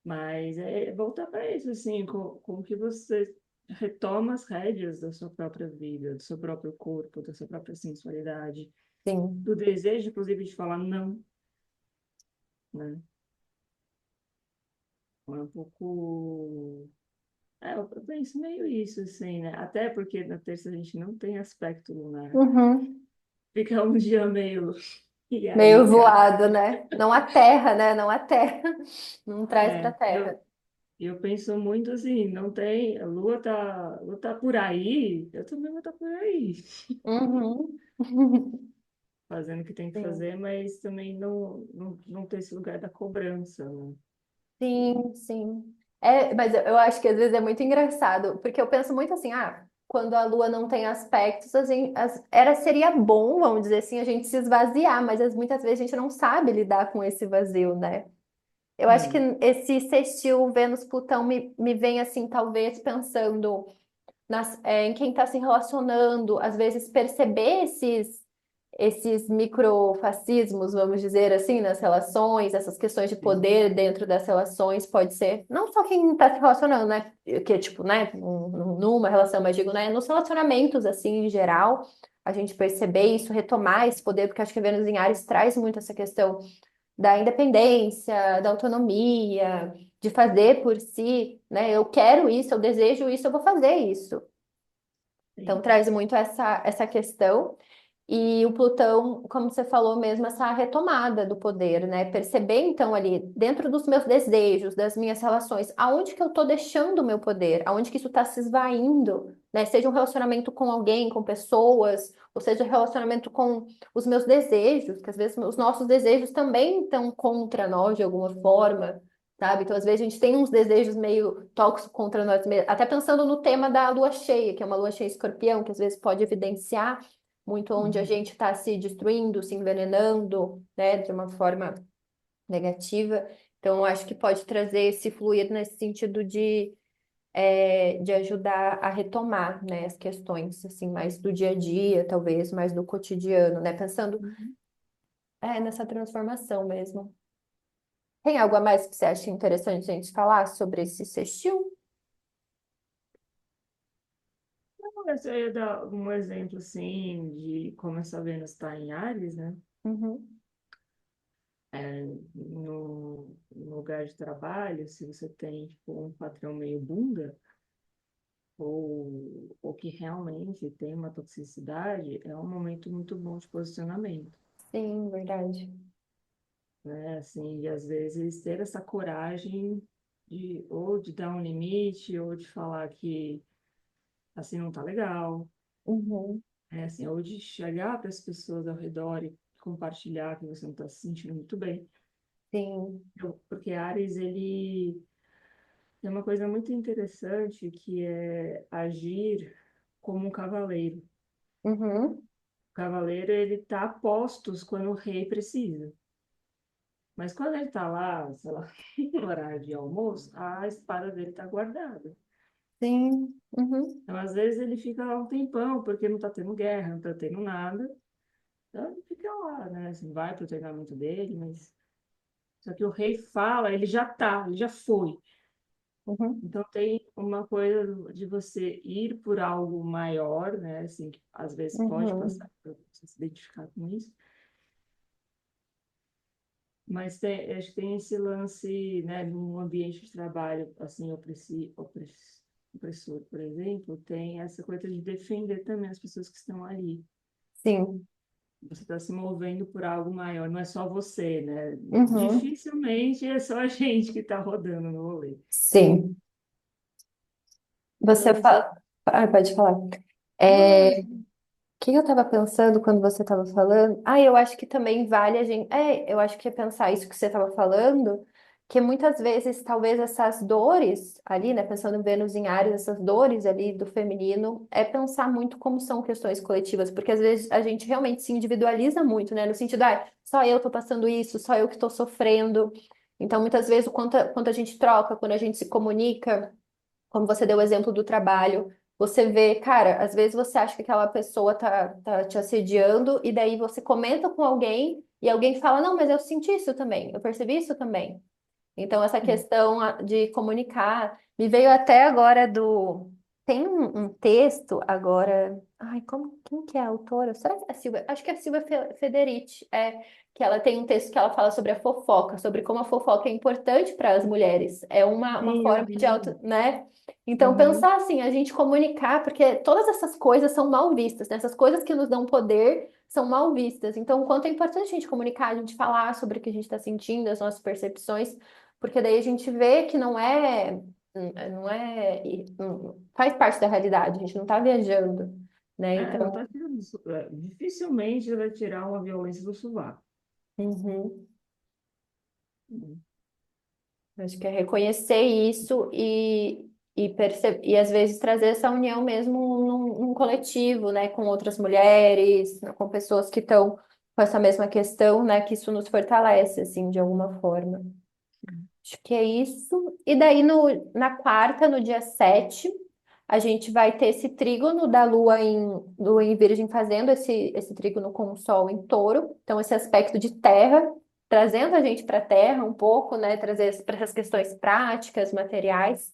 Mas é voltar para isso, assim, como que você retoma as rédeas da sua própria vida, do seu próprio corpo, da sua própria sensualidade, sim, do desejo, inclusive, de falar não, né? É um pouco... eu penso meio isso, assim, né? Até porque na terça a gente não tem aspecto lunar. uhum. Fica um dia meio... E Meio aí, cara? voado, né? Não a terra, né? Não a terra. Não traz pra É, terra. eu penso muito assim, não tem, a lua tá por aí, eu também vou estar por aí, Uhum. fazendo o que tem que Sim. fazer, mas também não ter esse lugar da cobrança, né? Sim, sim. É, mas eu acho que às vezes é muito engraçado, porque eu penso muito assim, quando a Lua não tem aspectos, seria bom, vamos dizer assim, a gente se esvaziar, mas muitas vezes a gente não sabe lidar com esse vazio, né? Eu acho que Hum, esse sextil Vênus-Plutão me vem assim, talvez pensando em quem está se relacionando, às vezes perceber esses microfascismos, vamos dizer assim, nas relações, essas questões de sim. poder dentro das relações, pode ser, não só quem está se relacionando, né, que tipo, né, numa relação, mas digo, né, nos relacionamentos, assim, em geral, a gente perceber isso, retomar esse poder, porque acho que Vênus em Ares traz muito essa questão da independência, da autonomia, de fazer por si, né, eu quero isso, eu desejo isso, eu vou fazer isso. Então, Sim. traz muito essa questão. E o Plutão, como você falou mesmo, essa retomada do poder, né? Perceber, então, ali, dentro dos meus desejos, das minhas relações, aonde que eu tô deixando o meu poder, aonde que isso está se esvaindo, né? Seja um relacionamento com alguém, com pessoas, ou seja um relacionamento com os meus desejos, que às vezes os nossos desejos também estão contra nós de alguma forma, sabe? Então, às vezes, a gente tem uns desejos meio tóxicos contra nós mesmos. Até pensando no tema da lua cheia, que é uma lua cheia escorpião, que às vezes pode evidenciar muito onde a Uhum. gente está se destruindo, se envenenando, né, de uma forma negativa. Então, eu acho que pode trazer esse fluir nesse sentido de ajudar a retomar, né, as questões, assim, mais do dia a dia, talvez, mais do cotidiano, né, pensando, Uhum. nessa transformação mesmo. Tem algo a mais que você acha interessante a gente falar sobre esse sextil? Mas eu ia dar um exemplo, assim, de como essa Vênus está em Áries, né? Uhum. No lugar de trabalho, se você tem, tipo, um patrão meio bunda, ou que realmente tem uma toxicidade, é um momento muito bom de posicionamento, Sim, verdade. né? Assim, e às vezes ter essa coragem de ou de dar um limite, ou de falar que assim não tá legal, Uhum. né? Assim, ou de chegar para as pessoas ao redor e compartilhar que você não está se sentindo muito bem. Sim. Porque Ares, ele tem uma coisa muito interessante que é agir como um cavaleiro. Uhum. O cavaleiro, ele tá a postos quando o rei precisa. Mas quando ele tá lá, sei lá, no horário de almoço, a espada dele tá guardada. Sim. Uhum. Então, às vezes, ele fica lá um tempão, porque não tá tendo guerra, não tá tendo nada. Então, ele fica lá, né? Assim, vai pro treinamento dele, mas... Só que o rei fala, ele já tá, ele já foi. Uhum. Então, tem uma coisa de você ir por algo maior, né? Assim, que às vezes pode Uhum. passar para você se identificar com isso. Mas tem, acho que tem esse lance, né, num ambiente de trabalho assim opressor, por exemplo, tem essa coisa de defender também as pessoas que estão ali. Sim. Você está se movendo por algo maior, não é só você, né? Uhum. Dificilmente é só a gente que está rodando no rolê. Sim. Você Então, você... fala. Ah, pode falar. Não, não, É, mas... o que eu estava pensando quando você estava falando? Ah, eu acho que também vale a gente. Eu acho que é pensar isso que você estava falando, que muitas vezes, talvez essas dores ali, né? Pensando em Vênus em Áries, essas dores ali do feminino, é pensar muito como são questões coletivas, porque às vezes a gente realmente se individualiza muito, né? No sentido, só eu tô passando isso, só eu que tô sofrendo. Então, muitas vezes, quanto a gente troca, quando a gente se comunica. Como você deu o exemplo do trabalho, você vê, cara, às vezes você acha que aquela pessoa tá te assediando, e daí você comenta com alguém, e alguém fala, não, mas eu senti isso também, eu percebi isso também. Então, essa questão de comunicar me veio até agora do. Tem um texto agora. Ai, quem que é a autora? Será que é a Silvia? Acho que é a Silvia Federici. Que ela tem um texto que ela fala sobre a fofoca, sobre como a fofoca é importante para as mulheres. É uma Sim, eu forma de vi. auto, né? Então, Uhum. pensar assim, a gente comunicar, porque todas essas coisas são mal vistas, né? Essas coisas que nos dão poder são mal vistas. Então, o quanto é importante a gente comunicar, a gente falar sobre o que a gente está sentindo, as nossas percepções. Porque daí a gente vê que faz parte da realidade, a gente não está viajando, né? É, não Então, tá tirando, dificilmente vai tirar uma violência do sovaco. uhum, Uhum. acho que é reconhecer isso e às vezes trazer essa união mesmo num coletivo, né? Com outras mulheres, né, com pessoas que estão com essa mesma questão, né? Que isso nos fortalece, assim, de alguma forma. Acho que é isso. E daí, na quarta, no dia 7, a gente vai ter esse trígono da Lua em Virgem fazendo esse trígono com o Sol em Touro. Então, esse aspecto de terra, trazendo a gente para a terra um pouco, né? Trazer para essas questões práticas, materiais.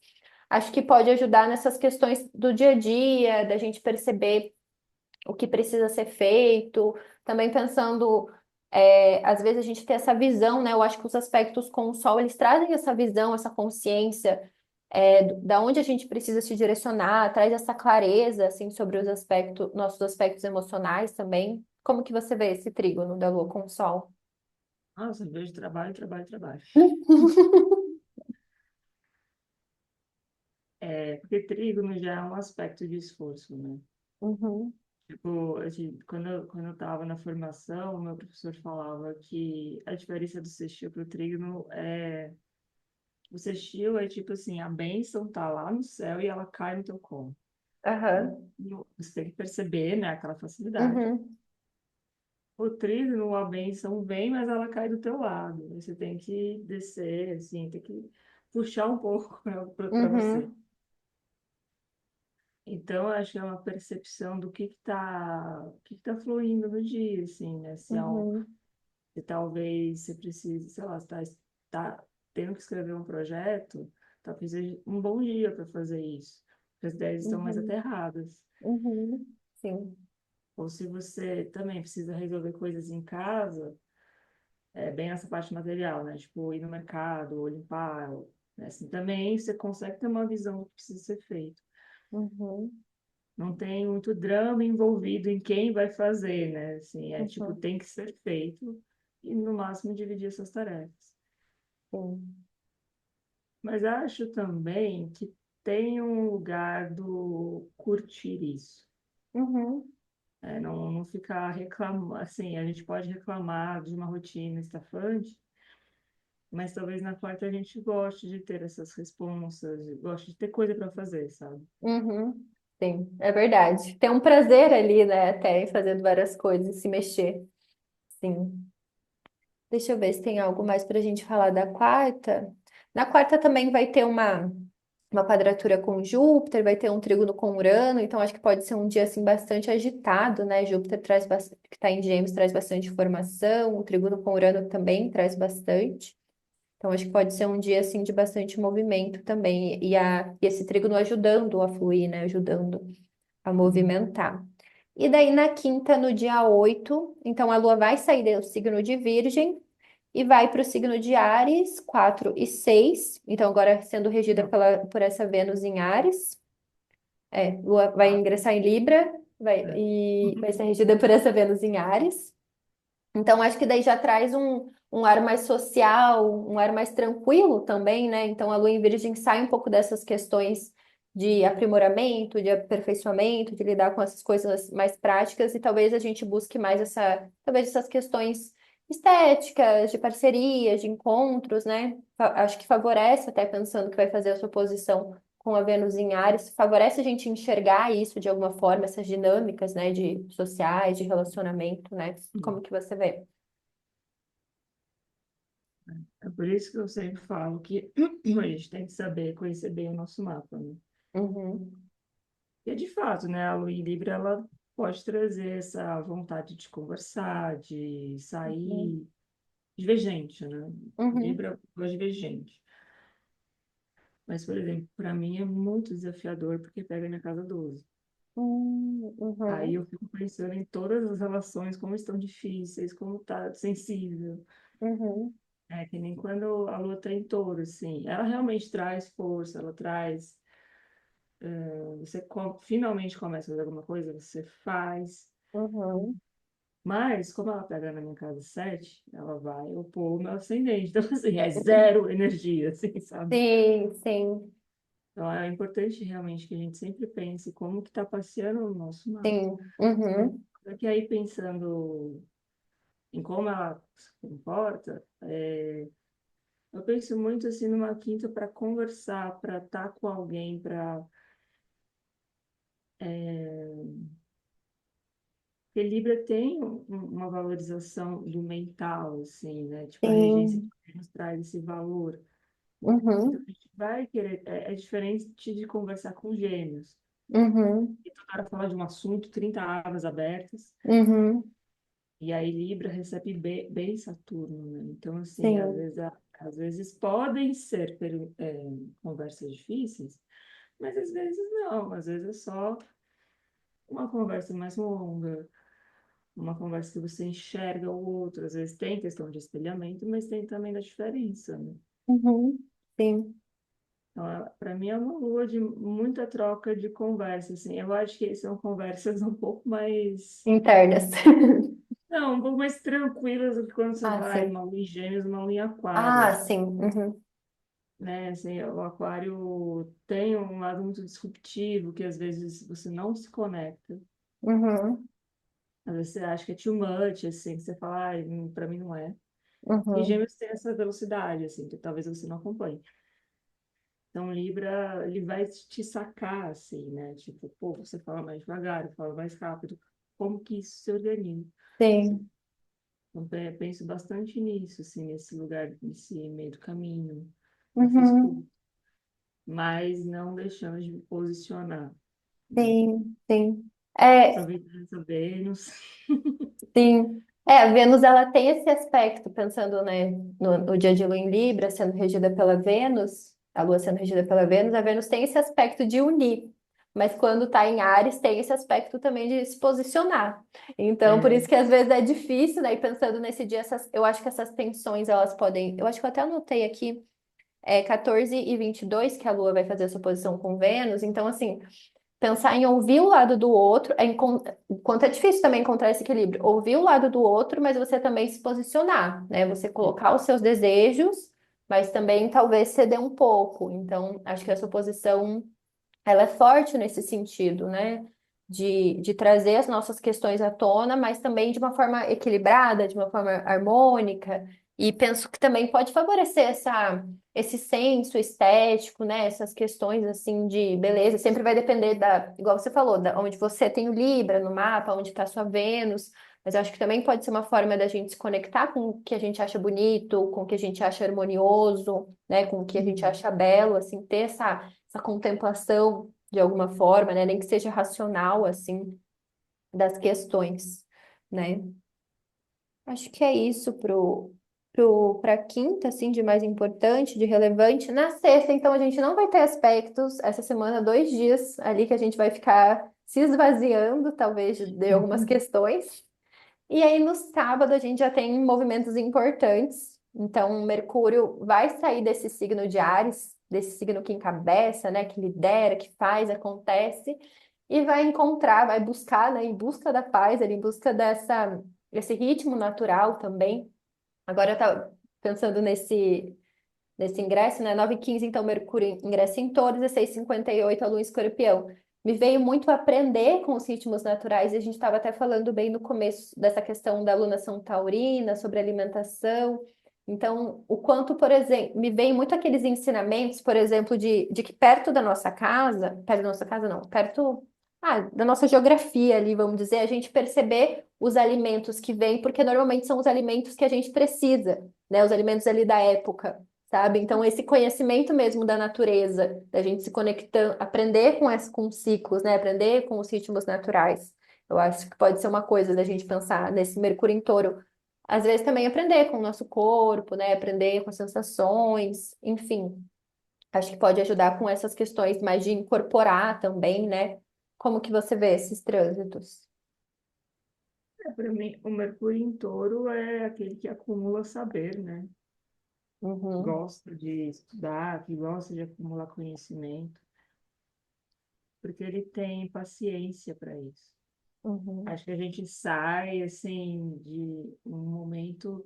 Acho que pode ajudar nessas questões do dia a dia, da gente perceber o que precisa ser feito, também pensando, às vezes a gente tem essa visão, né? Eu acho que os aspectos com o sol, eles trazem essa visão, essa consciência da onde a gente precisa se direcionar, traz essa clareza, assim, sobre os aspectos, nossos aspectos emocionais também. Como que você vê esse trígono da Lua com o Sol? Nossa, eu vejo trabalho, trabalho, trabalho. É, porque trígono já é um aspecto de esforço, né? Uhum, Tipo, quando eu estava na formação, o meu professor falava que a diferença do sextil para o trígono é... O sextil é tipo assim, a bênção tá lá no céu e ela cai no teu colo. aham, Você tem que perceber, né, aquela facilidade. uhum, O trígono, a bênção vem, mas ela cai do teu lado. Você tem que descer, assim, tem que puxar um pouco para você. uhum, Então, eu acho que é uma percepção do que tá fluindo no dia, assim, né? uhum, Se talvez você precise, sei lá, tá tendo que escrever um projeto, talvez seja um bom dia para fazer isso. Porque as ideias estão mais uhum, aterradas. uhum, sim, Ou se você também precisa resolver coisas em casa, bem essa parte material, né? Tipo, ir no mercado, ou limpar, né? Assim, também você consegue ter uma visão do que precisa ser feito. uhum, Não tem muito drama envolvido em quem vai fazer, né? Assim, é tipo, uhum, tem que ser feito e no máximo dividir essas tarefas. sim, Mas acho também que tem um lugar do curtir isso. uhum, Não ficar reclamando, assim, a gente pode reclamar de uma rotina estafante, mas talvez na quarta a gente goste de ter essas responsas, goste de ter coisa para fazer, sabe? uhum, sim, é verdade. Tem um prazer ali, né, até em fazendo várias coisas, se mexer, sim. Deixa eu ver se tem algo mais para a gente falar da quarta. Na quarta também vai ter uma quadratura com Júpiter, vai ter um trígono com Urano, então acho que pode ser um dia assim bastante agitado, né? Júpiter traz que está em Gêmeos traz bastante informação, o trígono com Urano também traz bastante. Então acho que pode ser um dia assim de bastante movimento também e esse trígono ajudando a fluir, né? Ajudando a movimentar. E daí na quinta, no dia 8 então a Lua vai sair do signo de Virgem e vai para o signo de Áries, 4 e 6. Então, agora sendo regida Não. por essa Vênus em Áries. Lua vai Ah, ingressar em Libra é. e vai ser regida por essa Vênus em Áries. Então, acho que daí já traz um ar mais social, um ar mais tranquilo também, né? Então, a Lua em Virgem sai um pouco dessas questões de aprimoramento, de aperfeiçoamento, de lidar com essas coisas mais práticas e talvez a gente busque mais talvez essas questões estéticas, de parcerias, de encontros, né? Acho que favorece, até pensando que vai fazer a sua posição com a Vênus em Áries, favorece a gente enxergar isso de alguma forma, essas dinâmicas, né, de sociais, de relacionamento, né? Como que você vê? É por isso que eu sempre falo que a gente tem que saber conhecer bem o nosso mapa, né? Uhum, E de fato, né, a Lua em Libra, ela pode trazer essa vontade de conversar, de uhum, sair, de ver gente, né? uhum, Libra gosta de ver gente. Mas, por exemplo, para mim é muito desafiador porque pega na casa 12. Aí uhum, eu fico pensando em todas as relações, como estão difíceis, como tá sensível. uhum, É que nem quando a Lua tá em touro, assim. Ela realmente traz força, ela traz. Você finalmente começa a fazer alguma coisa, você faz. uhum. Mas, como ela pega na minha casa 7, ela vai opor o meu ascendente. Então, assim, é zero energia, assim, sabe? Sim, sim, Então, é importante realmente que a gente sempre pense como que está passeando o nosso mapa. sim, uhum, Porque aí, pensando em como ela se comporta, eu penso muito, assim, numa quinta para conversar, para estar com alguém, para... Porque Libra tem uma valorização do mental, assim, né? Tipo, a regência sim, de Vênus traz esse valor. Então, uhum, a gente vai querer. É diferente de conversar com gêmeos. uhum, E toda hora falar de um assunto, 30 abas abertas. uhum, E aí Libra recebe bem Saturno, né? Então, assim, sim, às vezes podem ser conversas difíceis, mas às vezes não. Às vezes é só uma conversa mais longa, uma conversa que você enxerga o outro. Às vezes tem questão de espelhamento, mas tem também da diferença, né? uhum, sim. Então, para mim é uma lua de muita troca de conversa, assim. Eu acho que são conversas um pouco mais, Internas. não, um pouco mais tranquilas do que quando você Ah, vai sim. uma lua em Gêmeos, uma lua em Ah, Aquário, sim. Uhum. né? Assim, o Aquário tem um lado muito disruptivo que às vezes você não se conecta. Uhum. Às vezes você acha que é too much, assim, que você fala, ah, para mim não é. E Uhum. Gêmeos tem essa velocidade, assim, que talvez você não acompanhe. Então, Libra, ele vai te sacar, assim, né? Tipo, pô, você fala mais devagar, eu falo mais rápido. Como que isso se organiza? Assim, Sim. então, penso bastante nisso, assim, nesse lugar, nesse meio do caminho, nessa escuta, Uhum. mas não deixando de me posicionar, né? Sim, sim. É, Aproveitando essa Vênus. sim. É, a Vênus ela tem esse aspecto, pensando, né, no dia de Lua em Libra, sendo regida pela Vênus, a Lua sendo regida pela Vênus, a Vênus tem esse aspecto de unir. Mas quando está em Áries, tem esse aspecto também de se posicionar. Então, por isso É, que às vezes é difícil, né? E pensando nesse dia, eu acho que essas tensões, elas podem. Eu acho que eu até anotei aqui, 14 e 22 que a Lua vai fazer essa posição com Vênus. Então, assim, pensar em ouvir o lado do outro, o quanto é difícil também encontrar esse equilíbrio. Ouvir o lado do outro, mas você também se posicionar, né? Você colocar os seus desejos, mas também talvez ceder um pouco. Então, acho que essa posição ela é forte nesse sentido, né? De trazer as nossas questões à tona, mas também de uma forma equilibrada, de uma forma harmônica. E penso que também pode favorecer esse senso estético, né? Essas questões assim de beleza. Sempre vai depender igual você falou, da onde você tem o Libra no mapa, onde está sua Vênus. Mas eu acho que também pode ser uma forma da gente se conectar com o que a gente acha bonito, com o que a gente acha harmonioso, né? Com o que a gente uhum. acha belo, assim, ter essa contemplação de alguma forma, né? Nem que seja racional, assim, das questões, né? Acho que é isso pra quinta, assim, de mais importante, de relevante. Na sexta, então, a gente não vai ter aspectos essa semana, 2 dias ali que a gente vai ficar se esvaziando, talvez, de algumas questões. E aí, no sábado, a gente já tem movimentos importantes. Então, Mercúrio vai sair desse signo de Áries, desse signo que encabeça, né, que lidera, que faz, acontece, e vai encontrar, vai buscar, né, em busca da paz, ali, em busca esse ritmo natural também. Agora, eu tava pensando nesse ingresso, né? 9h15, então Mercúrio ingressa em Touro, 16h58 a Lua em Escorpião. Me veio muito aprender com os ritmos naturais, e a gente estava até falando bem no começo dessa questão da alunação taurina, sobre alimentação. Então, o quanto, por exemplo, me veio muito aqueles ensinamentos, por exemplo, de que perto da nossa casa não, perto, da nossa geografia ali, vamos dizer, a gente perceber os alimentos que vêm, porque normalmente são os alimentos que a gente precisa, né? Os alimentos ali da época, sabe? Então, esse conhecimento mesmo da natureza, da gente se conectando, aprender com os ciclos, né? Aprender com os ritmos naturais. Eu acho que pode ser uma coisa da gente pensar nesse Mercúrio em Touro. Às vezes também aprender com o nosso corpo, né? Aprender com as sensações, enfim. Acho que pode ajudar com essas questões mais de incorporar também, né? Como que você vê esses trânsitos? Para mim, o Mercúrio em Touro é aquele que acumula saber, né? Uhum, Gosta de estudar, que gosta de acumular conhecimento, porque ele tem paciência para isso. uhum, Acho que a gente sai, assim, de um momento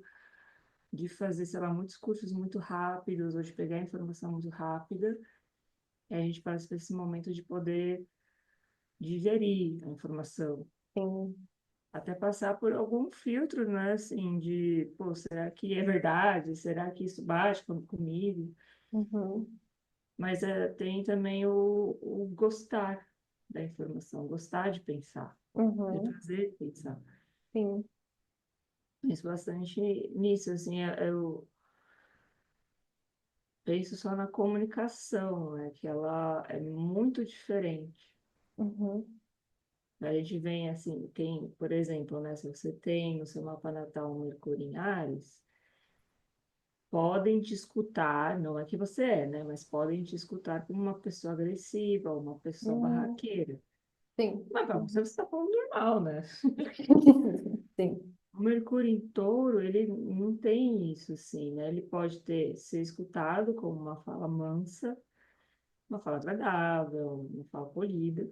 de fazer, sei lá, muitos cursos muito rápidos, ou de pegar informação muito rápida, e a gente passa por esse momento de poder digerir a informação, sim, até passar por algum filtro, né, assim, de, pô, será que é verdade? Será que isso bate comigo? uhum, Mas tem também o gostar da informação, gostar de pensar, de uhum, fazer pensar. sim, Penso bastante nisso, assim, eu penso só na comunicação, né, que ela é muito diferente. uhum, A gente vem assim, tem, por exemplo, né, se você tem no seu mapa natal um Mercúrio em Áries, podem te escutar, não é que você é, né, mas podem te escutar como uma pessoa agressiva, uma pessoa uhum, barraqueira. sim, Mas para você está falando normal, né? sim, O Mercúrio em Touro, ele não tem isso, assim, né? Ele pode ser escutado como uma fala mansa, uma fala agradável, uma fala polida,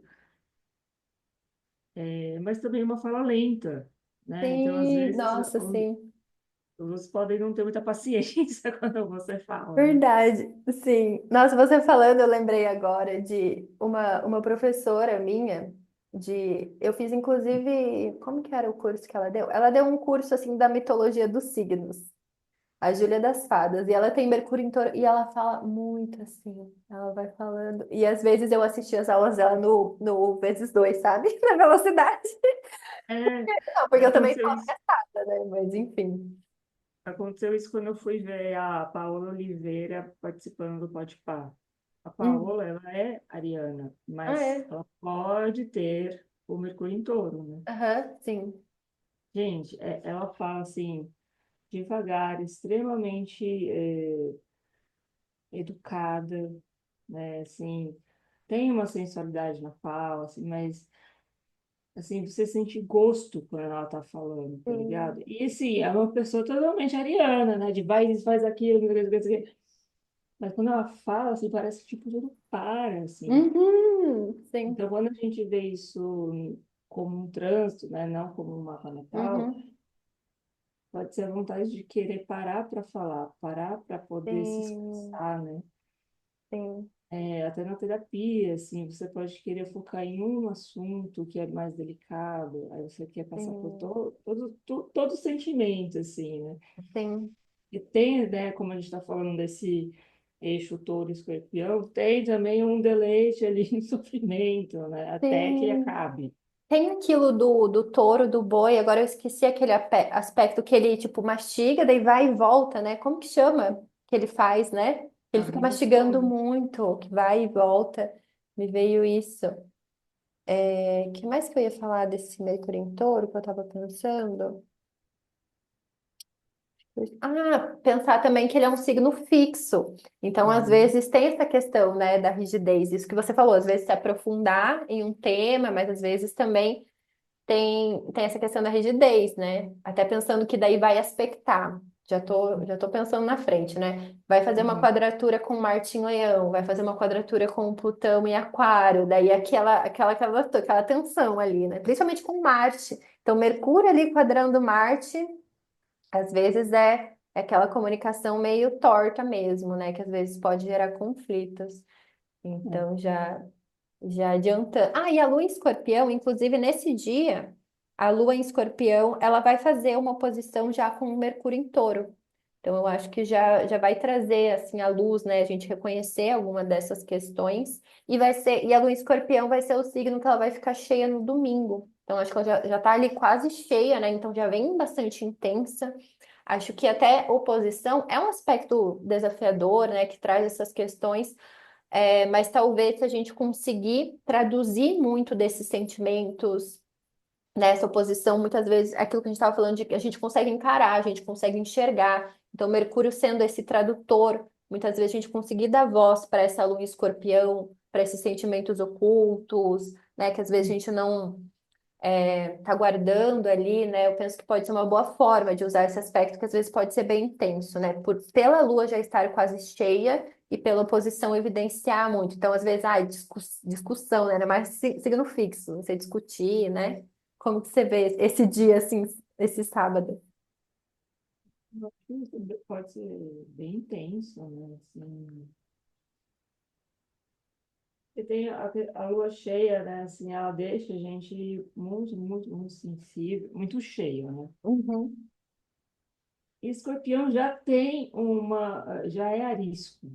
mas também uma fala lenta, né? Então, às Sim, vezes, nossa, sim. os podem não ter muita paciência quando você fala, né? Verdade, sim. Nossa, você falando, eu lembrei agora de uma professora minha, eu fiz inclusive, como que era o curso que ela deu? Ela deu um curso, assim, da mitologia dos signos, a Júlia das Fadas, e ela tem Mercúrio em Touro, e ela fala muito assim, ela vai falando, e às vezes eu assisti as aulas dela no vezes dois, sabe? Na velocidade. É, Não, porque eu também aconteceu sou isso. apressada, né? Mas enfim. Aconteceu isso quando eu fui ver a Paola Oliveira participando do Podpah. A Hum. Paola, ela é ariana, Ah, mas é? ela pode ter o Mercúrio em Touro, né? Aham, sim. Gente, ela fala assim, devagar, extremamente educada, né? Assim, tem uma sensualidade na fala, assim, mas assim, você sente gosto quando ela tá falando, tá ligado? Sim. E assim, é uma pessoa totalmente ariana, né? De vai, isso, faz aquilo, não sei o que, não sei o que. Mas quando ela fala, assim, parece que tipo, tudo para, assim. Uhum, sim. Então, quando a gente vê isso como um trânsito, né? Não como um mapa natal, Uhum, pode ser a vontade de querer parar para falar, parar para poder se sim, expressar, né? sim, Até na terapia, assim, você pode querer focar em um assunto que é mais delicado, aí você quer passar por sim, todo o sentimento, assim, né? sim, E tem, né, como a gente está falando desse eixo touro-escorpião, tem também um deleite ali em sofrimento, né? Até que sim. acabe. Tem aquilo do touro, do boi, agora eu esqueci aquele aspecto que ele, tipo, mastiga, daí vai e volta, né? Como que chama? Que ele faz, né? Ele A fica vida mastigando toda. muito, que vai e volta. Me veio isso. Que mais que eu ia falar desse Mercúrio em Touro que eu tava pensando? Ah, pensar também que ele é um signo fixo. Então, às Uhum. vezes, tem essa questão, né, da rigidez. Isso que você falou, às vezes se aprofundar em um tema, mas às vezes também tem essa questão da rigidez, né? Até pensando que daí vai aspectar. Já tô pensando na frente, né? Vai fazer uma Uhum. quadratura com Marte em Leão, vai fazer uma quadratura com Plutão em Aquário, daí aquela tensão ali, né? Principalmente com Marte. Então, Mercúrio ali quadrando Marte. Às vezes é aquela comunicação meio torta mesmo, né? Que às vezes pode gerar conflitos. É. Então, já adiantando. Ah, e a Lua em Escorpião, inclusive nesse dia, a Lua em Escorpião, ela vai fazer uma oposição já com o Mercúrio em Touro. Então, eu acho que já vai trazer assim a luz, né? A gente reconhecer alguma dessas questões e a Lua em Escorpião vai ser o signo que ela vai ficar cheia no domingo. Então, acho que ela já tá ali quase cheia, né? Então, já vem bastante intensa. Acho que até oposição é um aspecto desafiador, né? Que traz essas questões, mas talvez se a gente conseguir traduzir muito desses sentimentos nessa oposição, muitas vezes, aquilo que a gente estava falando de que a gente consegue encarar, a gente consegue enxergar. Então, Mercúrio sendo esse tradutor, muitas vezes a gente conseguir dar voz para essa lua em escorpião, para esses sentimentos ocultos, né? Que às vezes a gente não tá guardando ali, né? Eu penso que pode ser uma boa forma de usar esse aspecto, que às vezes pode ser bem intenso, né? Pela Lua já estar quase cheia e pela oposição evidenciar muito. Então, às vezes, discussão, né? Ainda mais signo fixo, você discutir, né? Como que você vê esse dia, assim, esse sábado? Eu acho que isso pode ser bem intenso, né? Assim, e tem a lua cheia, né? Assim, ela deixa a gente muito, muito, muito sensível, muito cheia, né? Uhum, E escorpião já é arisco,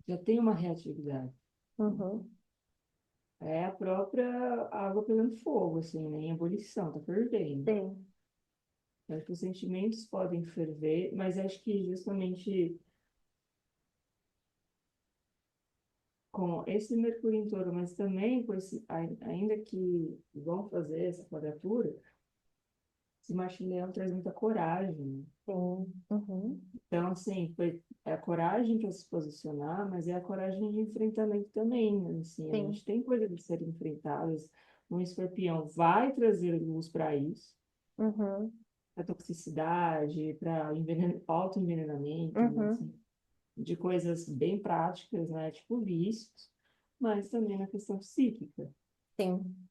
já tem uma reatividade. uhum, É a própria água pegando fogo, assim, né? Em ebulição, tá fervendo. sim, Acho que os sentimentos podem ferver, mas acho que justamente com esse Mercúrio em Touro, mas também com ainda que vão fazer essa quadratura, esse Martin traz muita coragem. sim, uhum, Então, assim, é a coragem para se posicionar, mas é a coragem de enfrentamento também, né? Assim, a sim, gente tem coisas a serem enfrentadas. Um escorpião vai trazer luz para isso, uhum, para toxicidade, para autoenvenenamento, né? uhum, Assim, de coisas bem práticas, né? Tipo vícios. mas também na questão psíquica. Sim.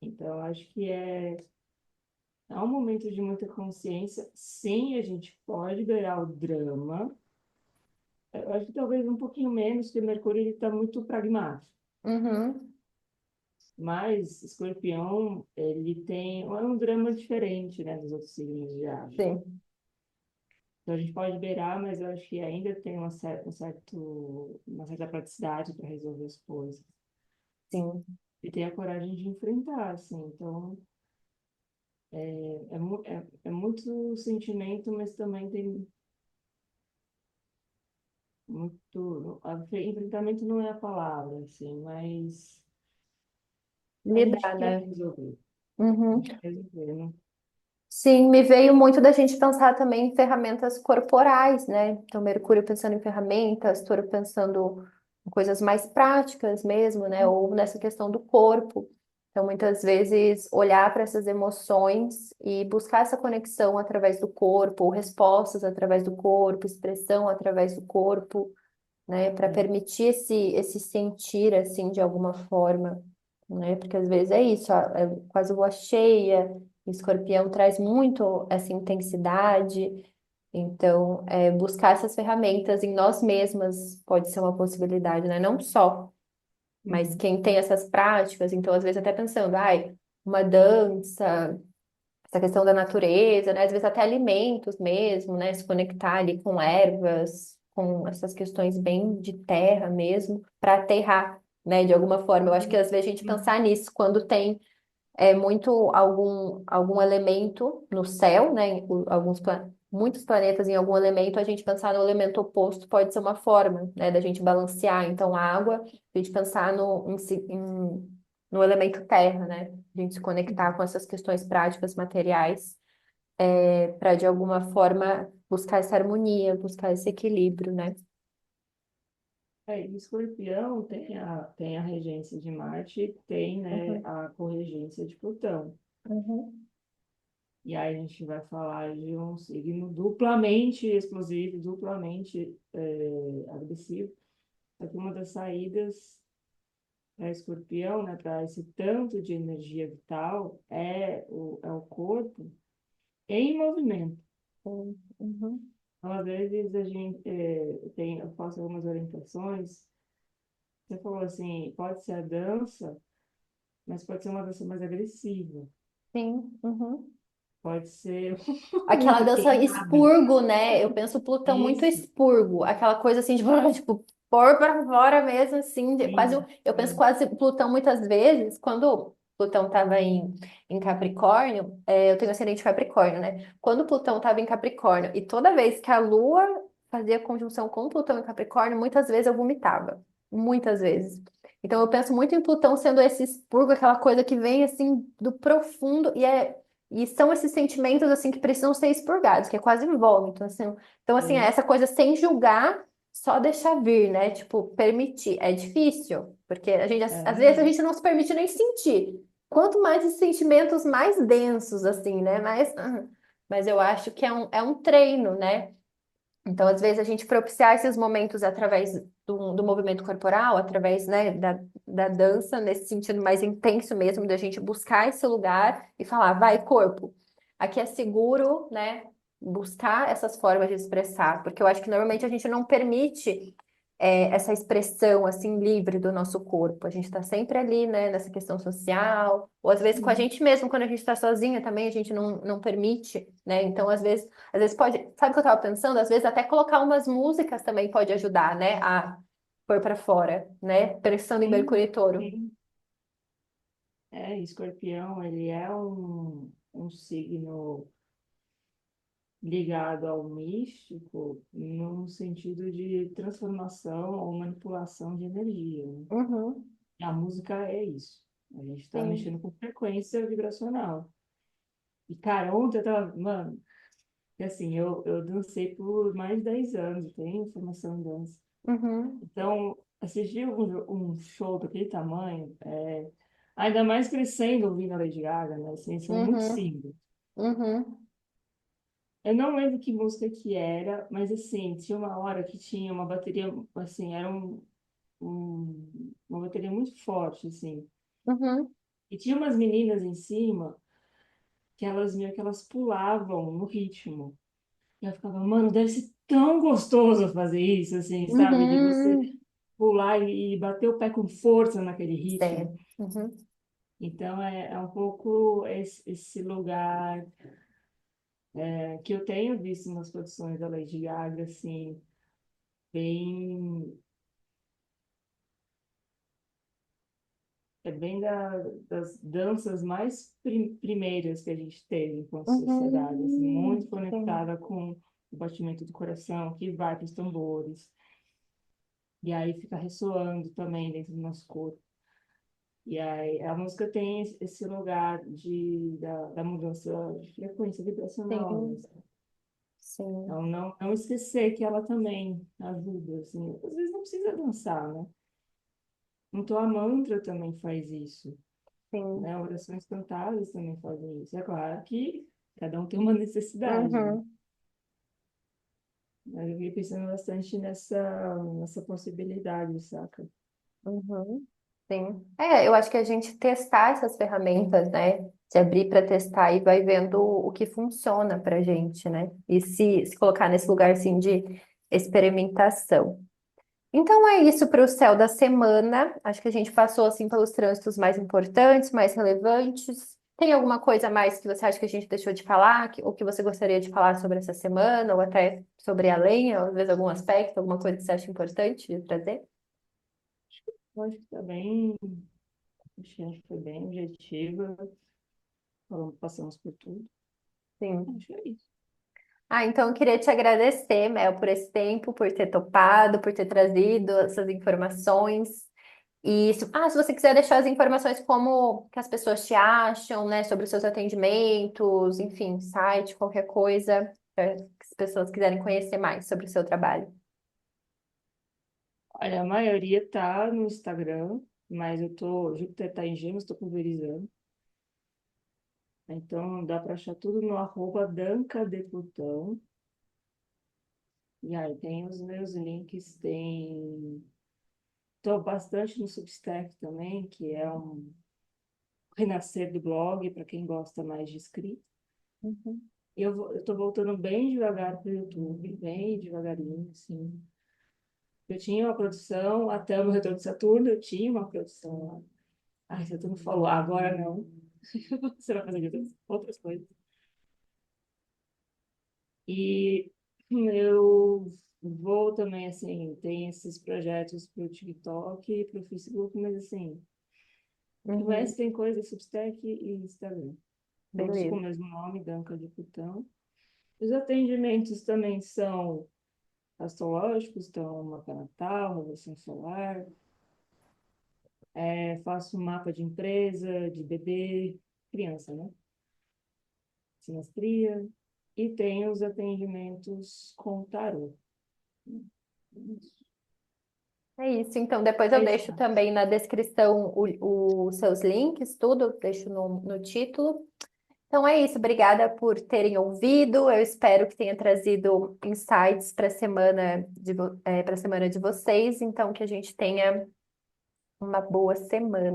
Então, acho que é um momento de muita consciência. Sim, a gente pode beirar o drama. Eu acho que talvez um pouquinho menos, porque Mercúrio ele está muito pragmático. Uhum. Mas Escorpião, ele tem é um drama diferente, né, dos outros signos de ar. Sim. Então a gente pode beirar, mas eu acho que ainda tem uma certa praticidade para resolver as coisas. Sim. E tem a coragem de enfrentar, assim. Então é muito sentimento, mas também tem muito. Enfrentamento não é a palavra, assim, mas a gente Lidar, quer né? resolver. A Uhum. gente quer resolver, né? Sim, me veio muito da gente pensar também em ferramentas corporais, né? Então, Mercúrio pensando em ferramentas, Touro pensando em coisas mais práticas mesmo, né? Ou nessa questão do corpo. Então, muitas vezes, olhar para essas emoções e buscar essa conexão através do corpo, ou respostas através do corpo, expressão através do corpo, né? Para É, permitir esse sentir, assim, de alguma forma, né? Porque às vezes é isso, é quase lua cheia, Escorpião traz muito essa intensidade, então buscar essas ferramentas em nós mesmas pode ser uma possibilidade, né? Não só, mas uhum. quem tem essas práticas, então às vezes até pensando, ai, uma dança, essa questão da natureza, né? Às vezes até alimentos mesmo, né? Se conectar ali com ervas, com essas questões bem de terra mesmo, para aterrar, né? De alguma forma. Eu acho que às vezes a gente Uhum. pensar nisso quando tem muito algum elemento no céu, né? Muitos planetas em algum elemento, a gente pensar no elemento oposto pode ser uma forma, né, da gente balancear. Então, a água, a gente pensar no elemento terra, né? A gente se conectar com essas questões práticas, materiais, para de alguma forma buscar essa harmonia, buscar esse equilíbrio, né? E Escorpião tem a regência de Marte, tem, né, Uhum, a corregência de Plutão. uhum, E aí a gente vai falar de um signo duplamente explosivo, duplamente agressivo. Só que uma das saídas para Escorpião, né, para esse tanto de energia vital, é o corpo em movimento. uhum, uhum. Então, às vezes, eu faço algumas orientações. Você falou assim, pode ser a dança, mas pode ser uma dança mais agressiva. Sim, uhum. Pode ser Aquela uma dança queimada. expurgo, né? Eu penso Plutão muito Isso, expurgo, aquela coisa assim de tipo, pôr para fora mesmo, assim, quase, sim, eu penso sim, quase Plutão muitas vezes, quando Plutão estava em Capricórnio, eu tenho ascendente Capricórnio, né? Quando Plutão estava em Capricórnio e toda vez que a Lua fazia conjunção com Plutão em Capricórnio, muitas vezes eu vomitava, muitas vezes. Então eu penso muito em Plutão sendo esse expurgo, aquela coisa que vem assim do profundo e são esses sentimentos assim que precisam ser expurgados, que é quase vômito, assim. Então, assim, é sim. essa coisa sem julgar, só deixar vir, né? Tipo, permitir. É difícil, porque às vezes a É, gente não se permite nem sentir. Quanto mais esses sentimentos mais densos, assim, né? Mas eu acho que é um treino, né? Então, às vezes, a gente propiciar esses momentos através do movimento corporal, através, né, da dança, nesse sentido mais intenso mesmo, da gente buscar esse lugar e falar, vai, corpo, aqui é seguro, né, buscar essas formas de expressar, porque eu acho que normalmente a gente não permite essa expressão, assim, livre do nosso corpo. A gente está sempre ali, né, nessa questão social, ou às vezes com a sim, gente mesmo, quando a gente está sozinha também, a gente não permite, né, então às vezes pode, sabe o que eu tava pensando? Às vezes até colocar umas músicas também pode ajudar, né? A pôr pra fora, né? Pensando em Mercúrio sim, e Touro. sim. Escorpião, ele é um signo ligado ao místico no sentido de transformação ou manipulação de energia, né? Uhum, E a música é isso. A gente está sim. mexendo com frequência vibracional. E, cara, ontem eu tava, mano, assim, eu dancei por mais de 10 anos, eu tenho formação em dança. Uhum, Então, assistir um show daquele tamanho, ainda mais crescendo ouvindo a Lady Gaga, né? Assim, são muito uhum, simples. uhum, Eu não lembro que música que era, mas assim, tinha uma hora que tinha uma bateria, assim, era um. uma bateria muito forte, assim. Uhum. E tinha umas meninas em cima que elas meio que elas pulavam no ritmo. E eu ficava, mano, deve ser tão gostoso fazer isso, assim, sabe? De você Uhum. pular e bater o pé com força naquele ritmo. Certo. Uhum. Então, é um pouco esse lugar que eu tenho visto nas produções da Lady Gaga, assim, bem, bem das danças mais primeiras que a gente teve enquanto sociedade, assim, muito Sim, conectada com o batimento do coração, que vai para os tambores, e aí fica ressoando também dentro do nosso corpo. E aí a música tem esse lugar da mudança de frequência vibracional sim, mesmo. sim, Então, não esquecer que ela também ajuda, assim. Às vezes não precisa dançar, né? Então, a mantra também faz isso, sim. né? Orações cantadas também fazem isso. É claro que cada um tem uma necessidade, né? Uhum. Mas eu fiquei pensando bastante nessa possibilidade, saca? Uhum, sim. Eu acho que a gente testar essas ferramentas, né? Se abrir para testar e vai vendo o que funciona para gente, né? E se colocar nesse lugar assim de experimentação. Então é isso para o céu da semana. Acho que a gente passou assim pelos trânsitos mais importantes, mais relevantes. Tem alguma coisa a mais que você acha que a gente deixou de falar, ou que você gostaria de falar sobre essa semana, ou até sobre além, ou às vezes algum aspecto, alguma coisa que você acha importante de trazer? Eu acho que tá acho que foi bem objetiva, passamos por tudo. Sim. Acho que é isso. Então eu queria te agradecer, Mel, por esse tempo, por ter topado, por ter trazido essas informações. E se você quiser deixar as informações como que as pessoas te acham, né, sobre os seus atendimentos, enfim, site, qualquer coisa, para que as pessoas quiserem conhecer mais sobre o seu trabalho. Olha, a maioria tá no Instagram, mas Júpiter tá em Gêmeos, tô pulverizando. Então dá para achar tudo no arroba Danca de Plutão. E aí tem os meus links, Tô bastante no Substack também, que é um renascer do blog, para quem gosta mais de escrita. Uhum, Eu tô voltando bem devagar pro YouTube, bem devagarinho, assim. Eu tinha uma produção, até o meu retorno de Saturno, eu tinha uma produção lá. Ai, Saturno falou, agora não. Você vai fazer outras coisas. E eu vou também, assim, tem esses projetos para o TikTok e para o Facebook, mas assim, o uhum, resto tem coisa Substack e Instagram. Todos com o beleza. mesmo nome, Danca de Plutão. Os atendimentos também são astrológicos, então mapa natal, revolução solar. Faço um mapa de empresa, de bebê, criança, né? Sinastria. E tenho os atendimentos com tarô. É isso, então depois eu É isso, deixo também na descrição os seus links, tudo, deixo no título. Então é isso, obrigada por terem ouvido. Eu espero que tenha trazido insights para a semana para a semana de vocês, então que a gente tenha uma boa semana.